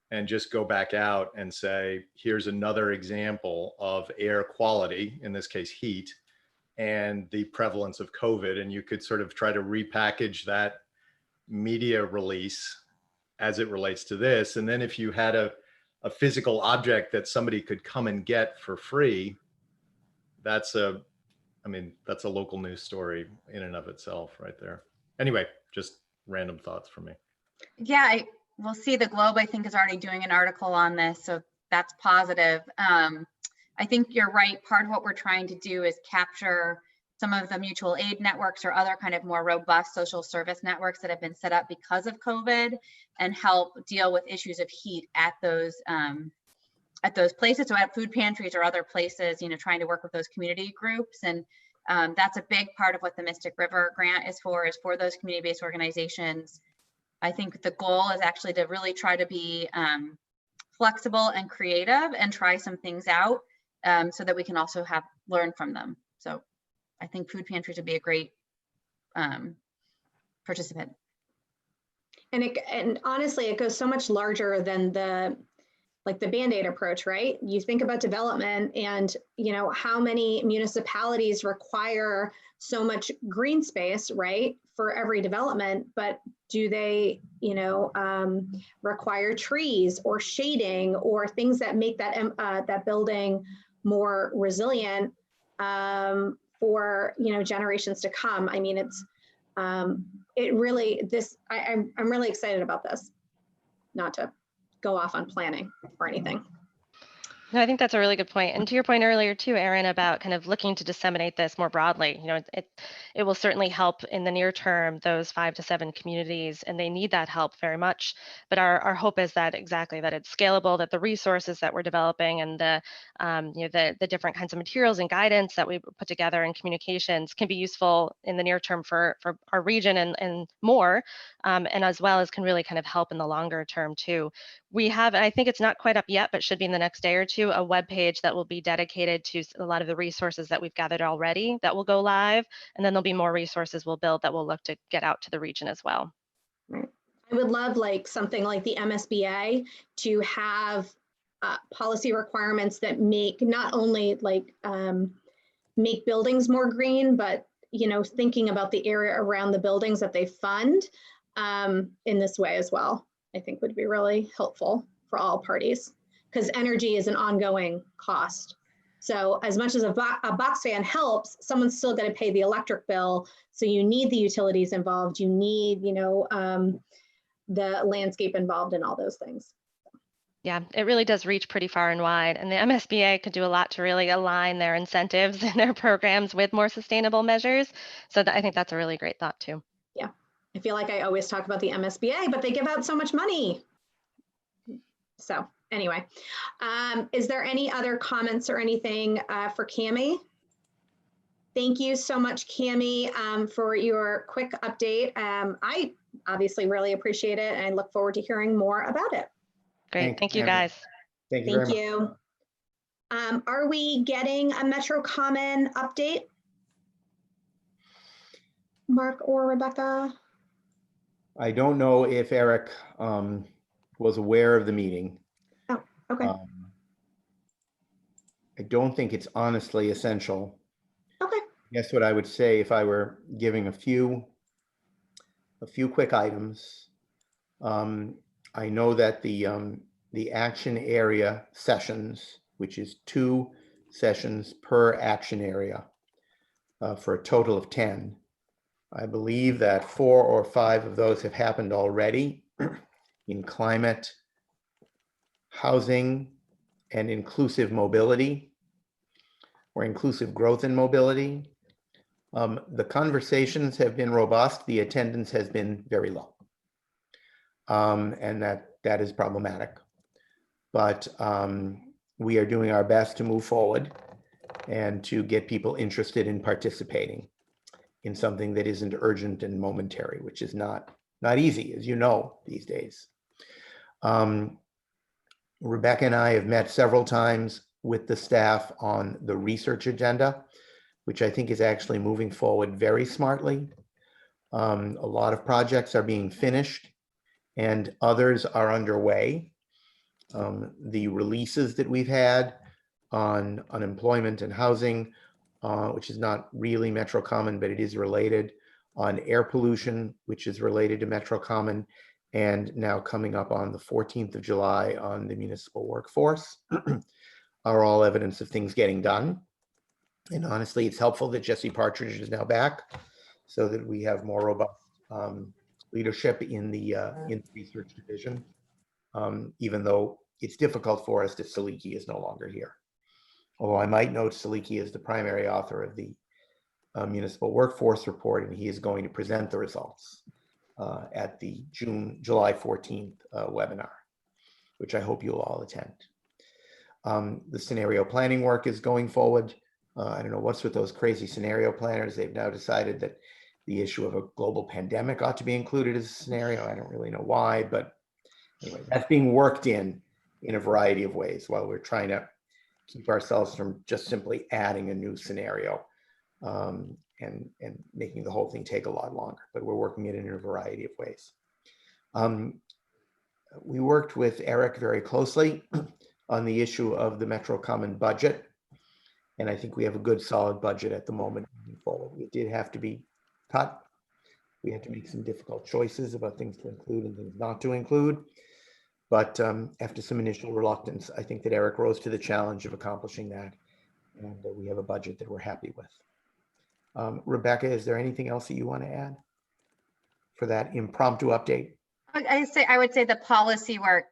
and just go back out and say, here's another example of air quality, in this case heat, and the prevalence of COVID, and you could sort of try to repackage that media release as it relates to this. And then if you had a physical object that somebody could come and get for free, that's a local news story in and of itself right there. Anyway, just random thoughts from me. Yeah, we'll see. The Globe, I think, is already doing an article on this, so that's positive. I think you're right. Part of what we're trying to do is capture some of the mutual aid networks or other kind of more robust social service networks that have been set up because of COVID, and help deal with issues of heat at those places. So at food pantries or other places, trying to work with those community groups. And that's a big part of what the Mystic River grant is for those community-based organizations I think the goal is actually to really try to be flexible and creative and try some things out so that we can also learn from them. So I think food pantries would be a great participant. And honestly, it goes so much larger than the Band-Aid approach, right? You think about development and, how many municipalities require so much green space, right, for every development, but do they, require trees or shading or things that make that building more resilient for, generations to come? I mean, I'm really excited about this, not to go off on planning or anything. No, I think that's a really good point. And to your point earlier too, Erin, about kind of looking to disseminate this more broadly, it will certainly help in the near term, those 5 to 7 communities, and they need that help very much. But our hope is that it's scalable, that the resources that we're developing and the different kinds of materials and guidance that we put together and communications can be useful in the near term for our region and more, and as well as can really kind of help in the longer term too. We have, and I think it's not quite up yet, but should be in the next day or two, a web page that will be dedicated to a lot of the resources that we've gathered already that will go live. And then there'll be more resources we'll build that we'll look to get out to the region as well. Right. I would love something like the MSBA to have policy requirements that make not only make buildings more green, but thinking about the area around the buildings that they fund in this way as well. I think would be really helpful for all parties, because energy is an ongoing cost. So as much as a box fan helps, someone's still going to pay the electric bill. So you need the utilities involved. You need, the landscape involved in all those things. Yeah, it really does reach pretty far and wide. And the MSBA could do a lot to really align their incentives and their programs with more sustainable measures. So I think that's a really great thought too. Yeah. I feel like I always talk about the MSBA, but they give out so much money. So anyway, is there any other comments or anything for Cammie? Thank you so much, Cammie, for your quick update. I obviously really appreciate it, and I look forward to hearing more about it. Great. Thank you, guys. Thank you very much. Thank you. Are we getting a Metro Common update? Mark or Rebecca? I don't know if Eric was aware of the meeting. Oh, okay. I don't think it's honestly essential. Okay. Guess what I would say if I were giving a few quick items. I know that the action area sessions, which is 2 sessions per action area for a total of 10. I believe that 4 or 5 of those have happened already in climate, housing, and inclusive mobility, or inclusive growth and mobility. The conversations have been robust. The attendance has been very low. And that is problematic. But we are doing our best to move forward and to get people interested in participating in something that isn't urgent and momentary, which is not easy, as you know, these days. Rebecca and I have met several times with the staff on the research agenda, which I think is actually moving forward very smartly. A lot of projects are being finished and others are underway. The releases that we've had on unemployment and housing, which is not really Metro Common, but it is related, on air pollution, which is related to Metro Common, and now coming up on the 14th of July on the municipal workforce, are all evidence of things getting done. And honestly, it's helpful that Jesse Partridge is now back so that we have more robust leadership in the research division, even though it's difficult for us that Saliki is no longer here. Although I might note Saliki is the primary author of the municipal workforce report, and he is going to present the results at the July 14th webinar, which I hope you'll all attend. The scenario planning work is going forward. I don't know what's with those crazy scenario planners. They've now decided that the issue of a global pandemic ought to be included as a scenario. I don't really know why, but anyway, that's being worked in a variety of ways while we're trying to keep ourselves from just simply adding a new scenario and making the whole thing take a lot longer. But we're working it in a variety of ways. We worked with Eric very closely on the issue of the Metro Common budget. And I think we have a good solid budget at the moment moving forward. It did have to be cut. We had to make some difficult choices about things to include and things not to include. But after some initial reluctance, I think that Eric rose to the challenge of accomplishing that. And we have a budget that we're happy with. Rebecca, is there anything else that you want to add for that impromptu update? I would say the policy work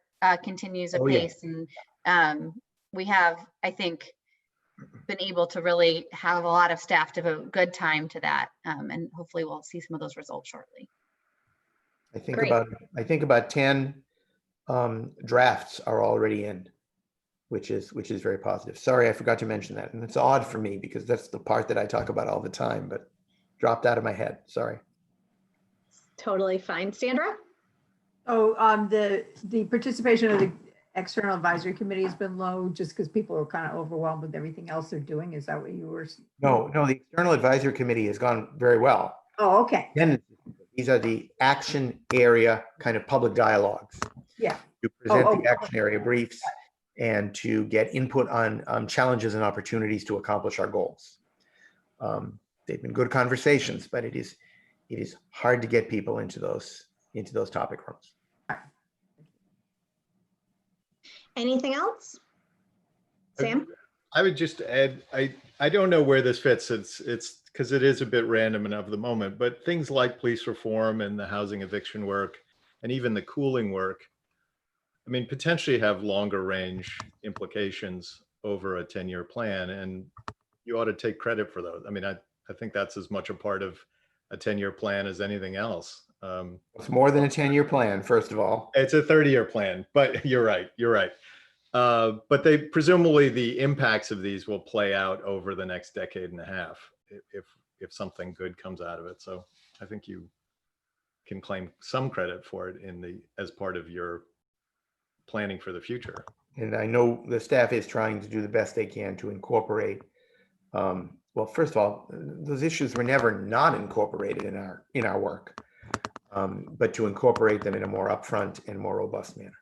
continues apace, and we have, I think, been able to really have a lot of staff devote good time to that, and hopefully we'll see some of those results shortly. I think about 10 drafts are already in, which is very positive. Sorry, I forgot to mention that, and it's odd for me because that's the part that I talk about all the time, but dropped out of my head. Sorry. Totally fine. Sandra? Oh, the participation of the external advisory committee has been low just because people are kind of overwhelmed with everything else they're doing. Is that what you were? No, the external advisory committee has gone very well. Oh, okay. Then these are the action area kind of public dialogues. Yeah. To present the action area briefs and to get input on challenges and opportunities to accomplish our goals. They've been good conversations, but it is hard to get people into those topic rooms. Anything else? Sam? I would just add, I don't know where this fits. It's because it is a bit random and of the moment, but things like police reform and the housing eviction work and even the cooling work, I mean, potentially have longer range implications over a 10-year plan, and you ought to take credit for those. I mean, I think that's as much a part of a 10-year plan as anything else. It's more than a 10-year plan, first of all. It's a 30-year plan, but you're right. But they presumably the impacts of these will play out over the next decade and a half if something good comes out of it. So I think you can claim some credit for it as part of your planning for the future. And I know the staff is trying to do the best they can to incorporate. Well, first of all, those issues were never not incorporated in our work, but to incorporate them in a more upfront and more robust manner.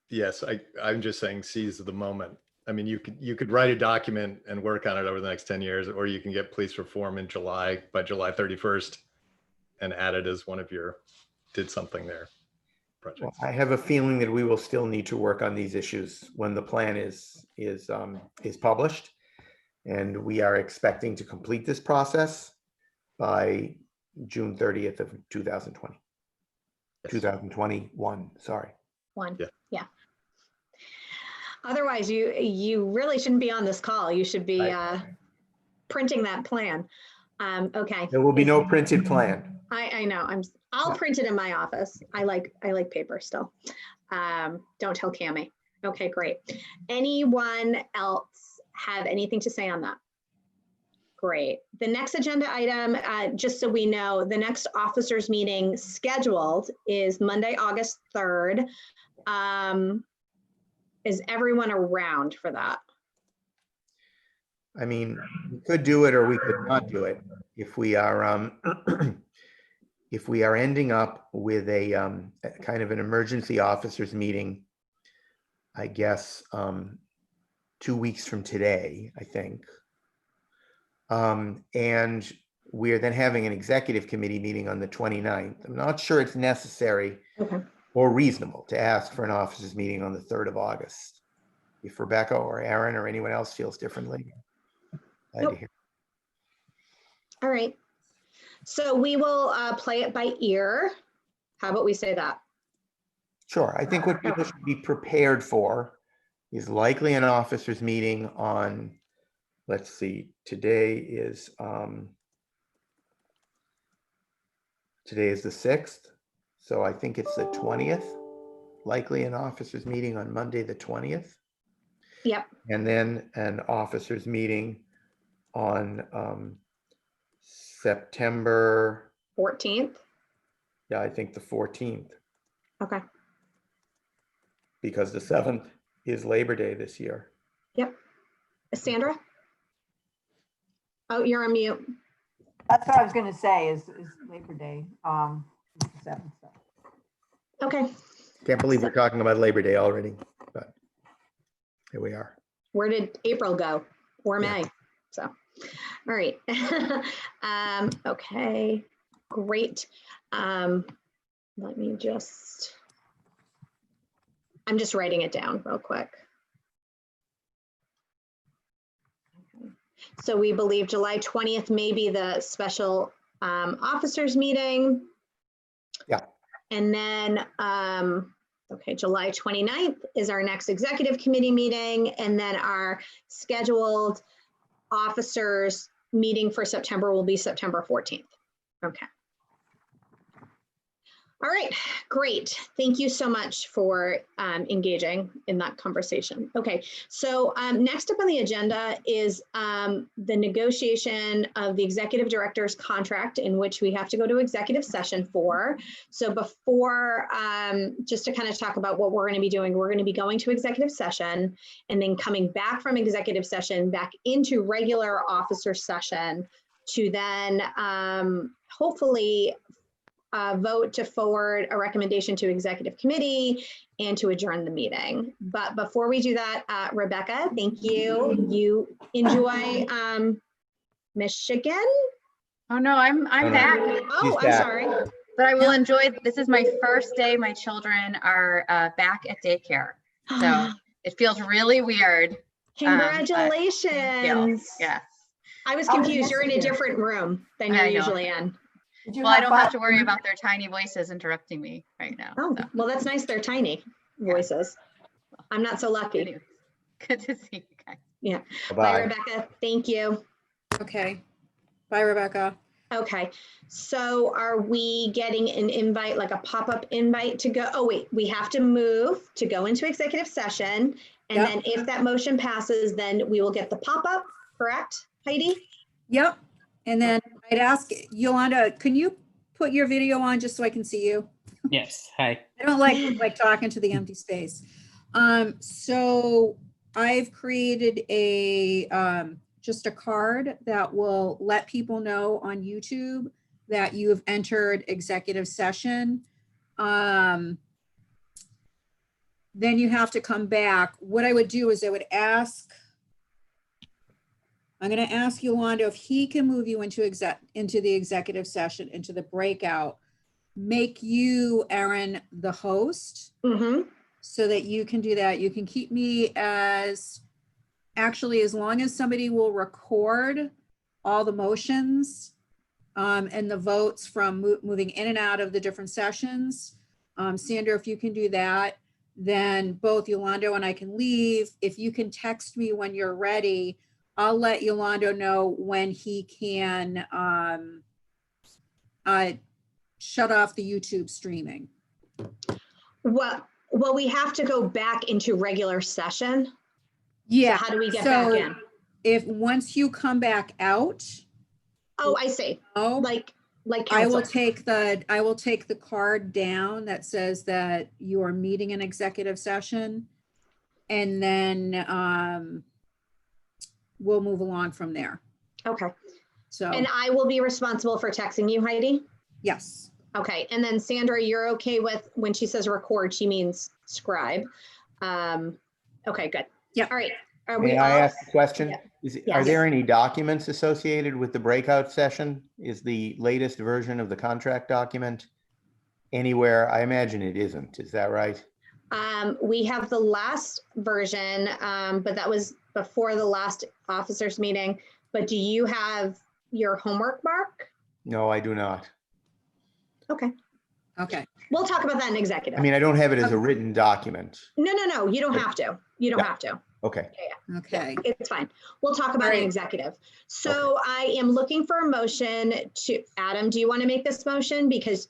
Yes, I'm just saying seize the moment. I mean, you could write a document and work on it over the next 10 years, or you can get police reform by July 31st and add it as one of your did something there projects. Well, I have a feeling that we will still need to work on these issues when the plan is published, and we are expecting to complete this process by June 30th of 2020. Yes. 2021, sorry. Yeah. Otherwise, you really shouldn't be on this call. You should be printing that plan. Okay. There will be no printed plan. I know. I'll print it in my office. I like paper still. Don't tell Cami. Okay, great. Anyone else have anything to say on that? Great. The next agenda item, just so we know, the next officers meeting scheduled is Monday, August 3rd. Is everyone around for that? I mean, we could do it or we could not do it. If we are if we are ending up with a kind of an emergency officers meeting, I guess 2 weeks from today, I think. And we're then having an executive committee meeting on the 29th. I'm not sure it's necessary or reasonable to ask for an officers meeting on the 3rd of August. If Rebecca or Aaron or anyone else feels differently, glad to hear. All right. So we will play it by ear. How about we say that? Sure. I think what people should be prepared for is likely an officers meeting on, let's see, today is the 6th. So I think it's the 20th, likely an officers meeting on Monday, the 20th. Yep. And then an officers meeting on September, 14th. yeah, I think the 14th, Okay. because the 7th is Labor Day this year. Yep. Sandra? Oh, you're on mute. That's what I was gonna say is Labor Day, is the 7th. So. Okay. Can't believe we're talking about Labor Day already, but here we are. Where did April go? Or Yeah. May? So, all right. Okay, great. Let me just, I'm just writing it down real quick. Okay. So we believe July 20th may be the special officers meeting. Yeah. And then, okay, July 29th is our next executive committee meeting. And then our scheduled officers meeting for September will be September 14th. Okay. All right, great. Thank you so much for engaging in that conversation. Okay, so next up on the agenda is the negotiation of the executive director's contract, in which we have to go to executive session for. So before, just to kind of talk about what we're going to be doing, we're going to be going to executive session and then coming back from executive session back into regular officer session to then hopefully vote to forward a recommendation to executive committee and to adjourn the meeting. But before we do that, Rebecca, thank you. You enjoy Michigan? Oh no, I'm back, Oh, I'm back. sorry. but I will enjoy. This is my first day. My children are back at daycare, so it feels really weird. Congratulations. Yeah. I was How was confused. You're in a Michigan? different room than you're I know. usually in. Did you Well, I don't have fun? to worry about their tiny voices interrupting me right now. Oh, so. well, that's nice. They're tiny voices. I'm not so lucky. Anyway, good to see you guys. Yeah. Bye, Bye-bye. Rebecca. Thank you. Okay. Bye, Rebecca. Okay, so are we getting an invite, like a pop-up invite to go? Oh, wait, we have to move to go into executive session. And Yep. then if that motion passes, then we will get the pop-up, correct, Heidi? Yep. And then I'd ask Yolanda, can you put your video on just so I can see you? Yes, hi. I don't like talking to the empty space. So I've created a just a card that will let people know on YouTube that you have entered executive session. Then you have to come back. What I would do is I would ask, I'm going to ask Yolanda if he can move you into the executive session, into the breakout, make you, Erin, the host, so that you can do that. You can keep me as, actually, as long as somebody will record all the motions and the votes from moving in and out of the different sessions. Sandra, if you can do that, then both Yolanda and I can leave. If you can text me when you're ready, I'll let Yolanda know when he can shut off the YouTube streaming. Well, we have to go back into regular session. Yeah. So how do we get back in? If once you come back out. Oh, I see. Oh, Like I council. will take the card down that says that you are meeting an executive session, and then we'll move along from there. Okay. So, And I will be responsible for texting you, Heidi? yes. Okay, and then Sandra, you're okay with when she says record, she means scribe. Okay, good. Yeah. All right. Are we May I all- ask a question? Yeah. Are Yes. there any documents associated with the breakout session? Is the latest version of the contract document anywhere? I imagine it isn't. Is that right? We have the last version, but that was before the last officers meeting. But do you have your homework, Mark? No, I do not. Okay, Okay. we'll talk about that in executive. I mean, I don't have it as a written document. No, you don't have to. You don't Yeah. have to. Okay. Okay. It's fine. We'll talk about it in Alright. executive. So I am looking for a motion to, Adam, do you want to make this motion? Because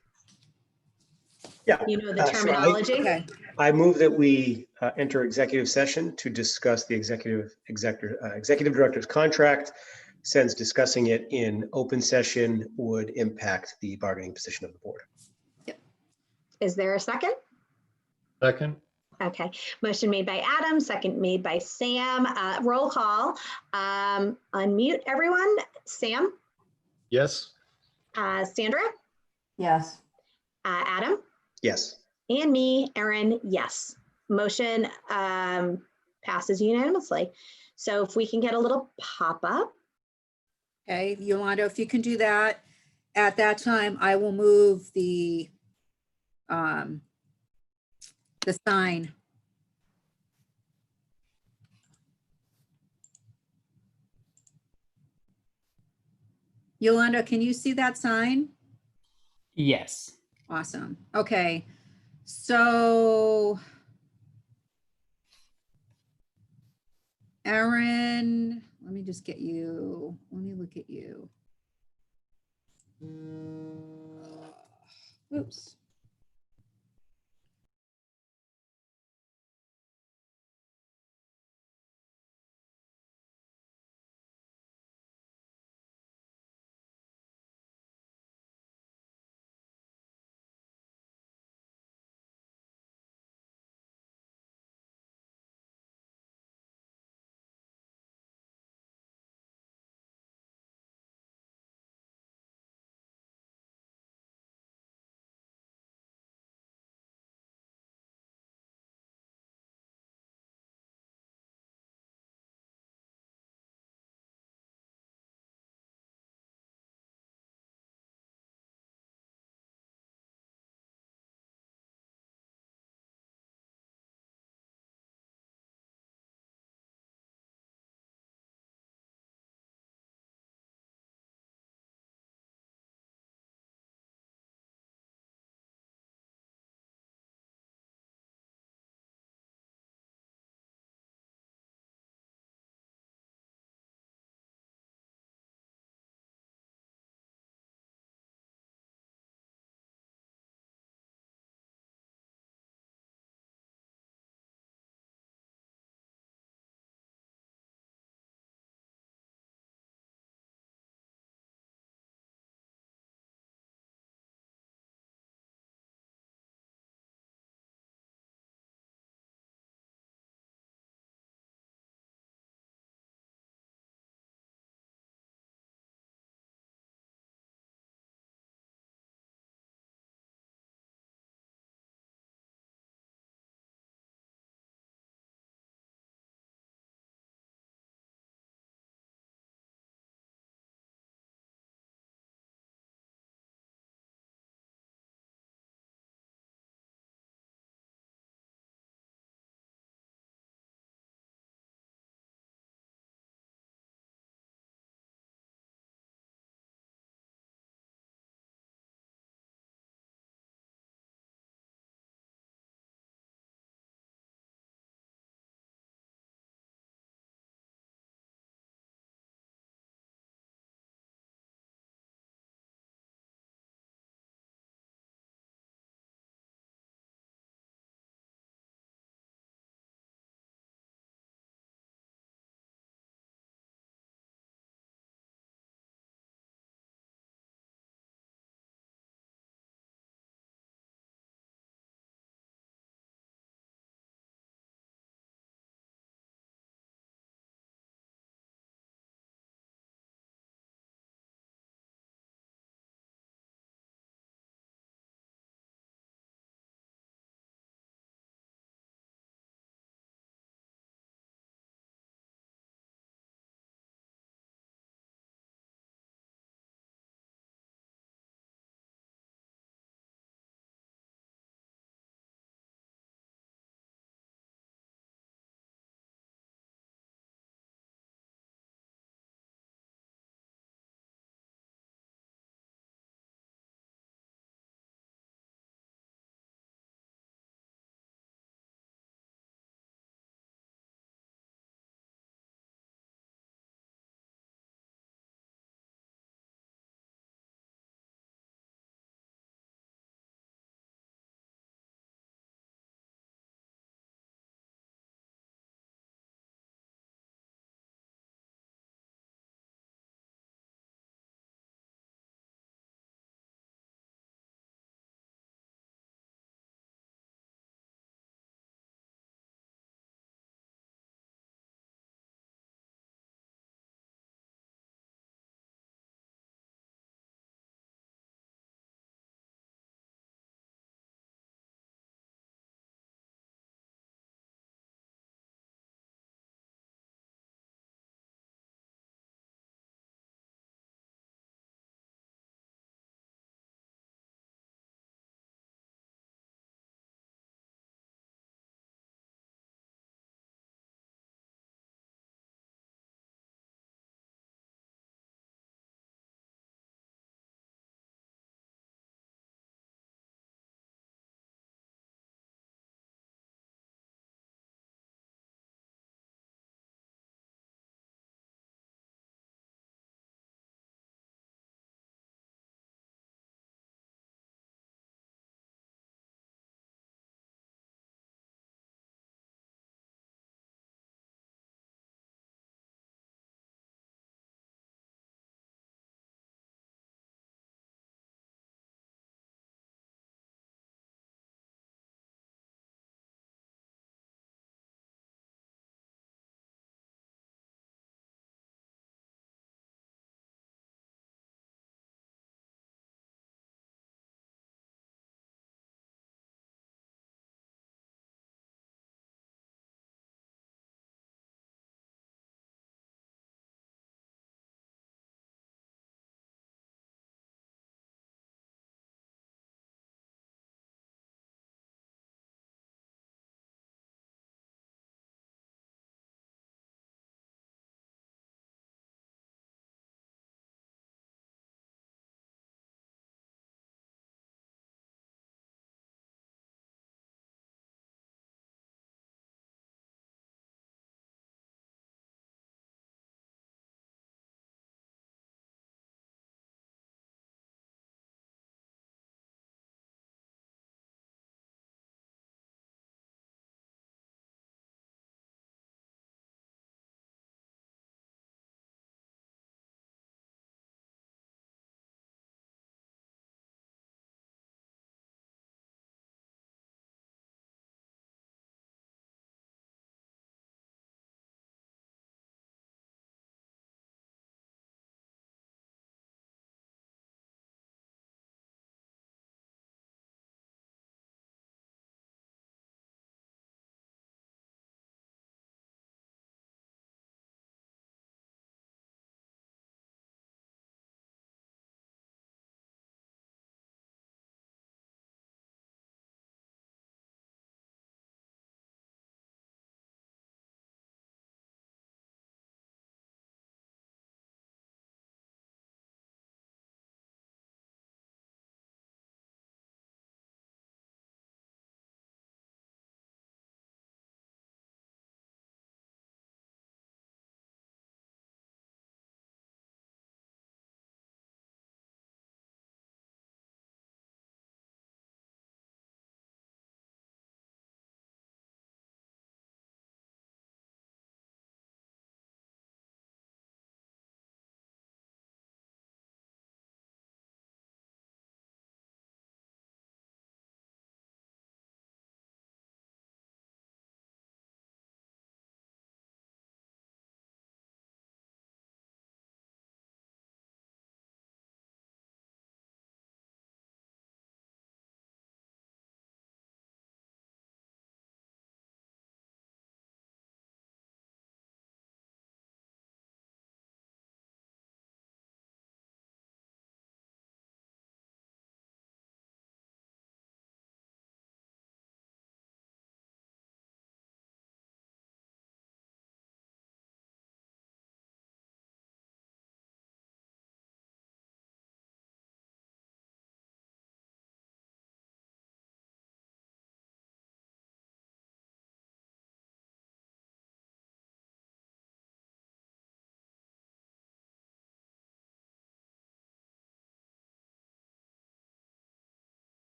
Yeah. you know the Sure. terminology. Okay. I move that we enter executive session to discuss the executive director's contract, since discussing it in open session would impact the bargaining position of the board. Is there a second? Second, Okay, motion made by Adam, second made by Sam. Roll call. Unmute everyone. Sam, yes. Sandra, Yes. Adam, Yes. and me, Erin, yes. Motion passes unanimously. So if we can get a little pop-up. Okay, Yolanda, if you can do that, at that time, I will move the sign. Yolanda, can you see that sign? Yes. Awesome. Okay. So Erin, let me just get you, let me look at you. Oops.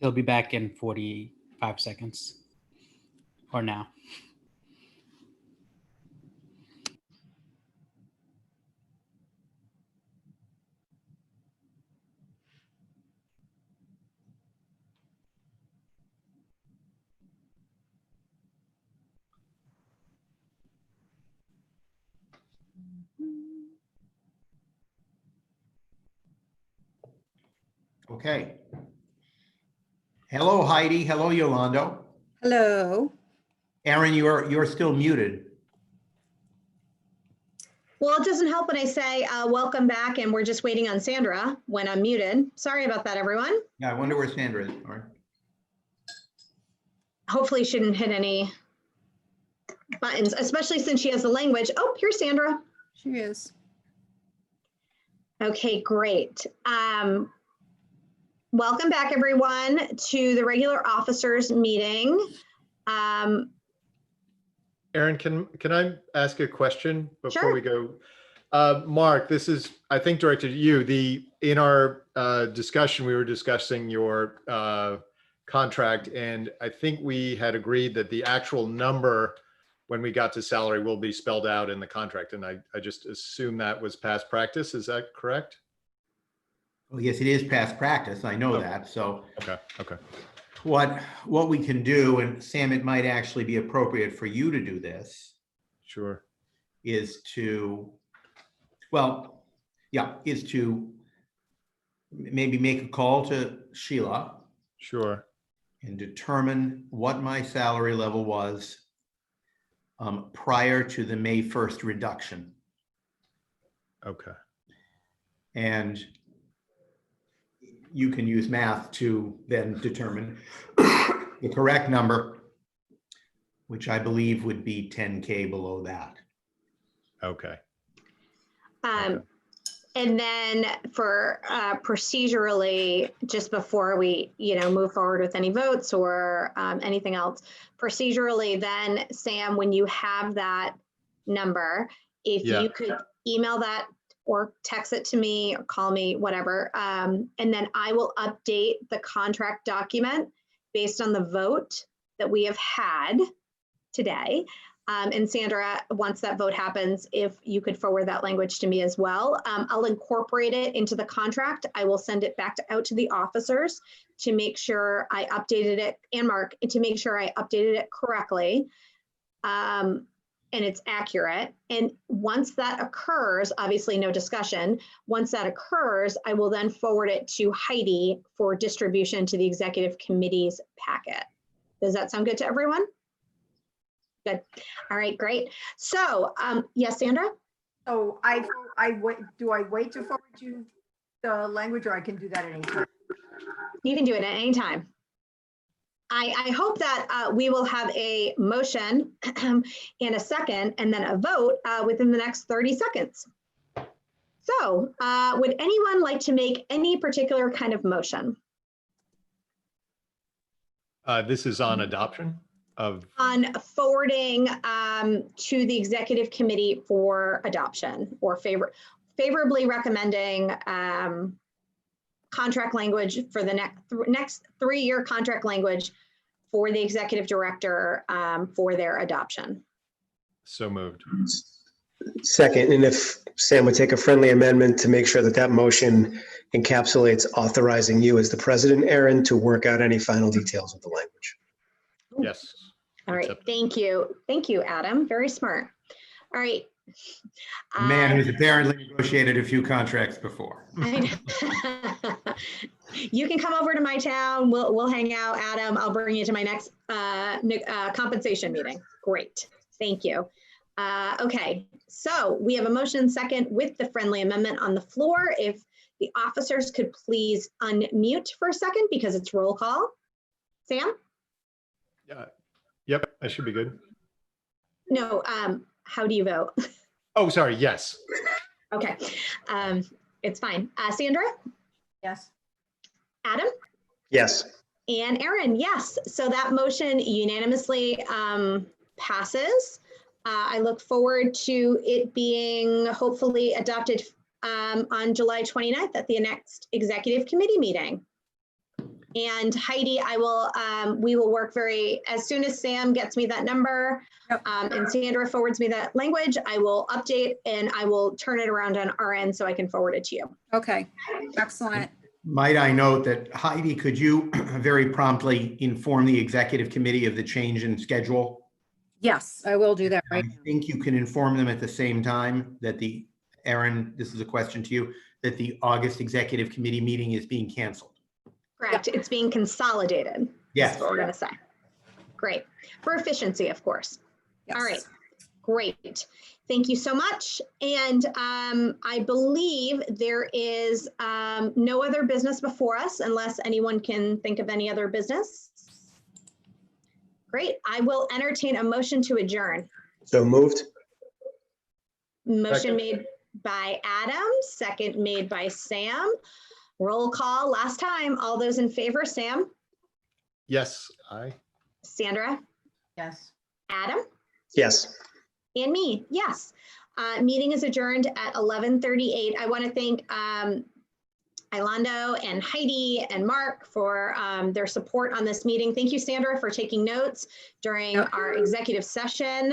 He'll be back in 45 seconds or now. Okay. Hello, Heidi. Hello, Yolando. Hello. Aaron, you're still muted. Well, it doesn't help when I say welcome back and we're just waiting on Sandra when I'm muted. Sorry about that, everyone. Yeah, I wonder where Sandra is. All right. Hopefully shouldn't hit any buttons, especially since she has the language. Oh, here's Sandra. She is. Okay, great. Welcome back, everyone, to the regular officers meeting. Aaron, can I ask a question before Sure. we go? Mark, this is, I think, directed at you. In our discussion, we were discussing your contract, and I think we had agreed that the actual number when we got to salary will be spelled out in the contract, and I just assume that was past practice. Is that correct? Well, yes, it is past practice. I know that. So Okay. what we can do, and Sam, it might actually be appropriate for you to do this. Sure. Is to maybe make a call to Sheila. Sure. And determine what my salary level was prior to the May 1st reduction. Okay. And you can use math to then determine the correct number, which I believe would be 10K below that. Okay. And then for procedurally, just before we, move forward with any votes or anything else, procedurally, then Sam, when you have that number, if you could email that or text it to me or call me, whatever, and then I will update the contract document based on the vote that we have had today. And Sandra, once that vote happens, if you could forward that language to me as well, I'll incorporate it into the contract. I will send it back out to the officers to make sure I updated it, and Mark, to make sure I updated it correctly and it's accurate. And once that occurs, obviously no discussion, once that occurs, I will then forward it to Heidi for distribution to the executive committee's packet. Does that sound good to everyone? Good. All right, great. So, yes, Sandra? So do I wait to forward you the language, or I can do that at any time? You can do it at any time. I hope that we will have a motion in a second and then a vote within the next 30 seconds. So would anyone like to make any particular kind of motion? This is on adoption of? On forwarding to the executive committee for adoption, or favorably recommending contract language for the next 3-year contract language for the executive director for their adoption. So moved. Second, and if Sam would take a friendly amendment to make sure that that motion encapsulates authorizing you as the president, Aaron, to work out any final details of the language. Yes. All right, thank you. Thank you, Adam. Very smart. All right. A man who's apparently negotiated a few contracts before. You can come over to my town. We'll hang out, Adam. I'll bring you to my next compensation meeting. Great. Thank you. Okay, so we have a motion second with the friendly amendment on the floor. If the officers could please unmute for a second because it's roll call. Sam? Yeah. Yep, I should be good. No, how do you vote? Oh, sorry. Yes. Okay, it's fine. Sandra? Yes. Adam? Yes. And Aaron, yes. So that motion unanimously passes. I look forward to it being hopefully adopted on July 29th at the next executive committee meeting. And Heidi, we will work as soon as Sam gets me that number, Yep. and Sandra forwards me that language, I will update and I will turn it around on our end so I can forward it to you. Okay, excellent. Might I note that Heidi, could you very promptly inform the executive committee of the change in schedule? Yes, I will do that right I now. think you can inform them at the same time that Aaron, this is a question to you, that the August executive committee meeting is being canceled. Correct. It's being consolidated. Yes. That's what we're going to say. Great. For efficiency, of course. All right. Yes. Great. Thank you so much. And I believe there is no other business before us unless anyone can think of any other business. Great. I will entertain a motion to adjourn. So moved. Motion Second. made by Adam, second made by Sam. Roll call last time. All those in favor, Sam, Yes, aye. Sandra, Yes. Adam, Yes. and me, yes. Meeting is adjourned at 11:38. I want to thank Ilando and Heidi and Mark for their support on this meeting. Thank you, Sandra, for taking notes during our executive session.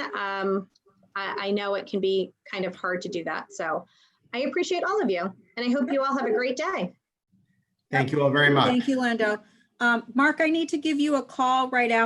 I know it can be kind of hard to do that. So I appreciate all of you, and I hope you all have a great day. Thank you all very much. Thank you, Linda. Mark, I need to give you a call right after.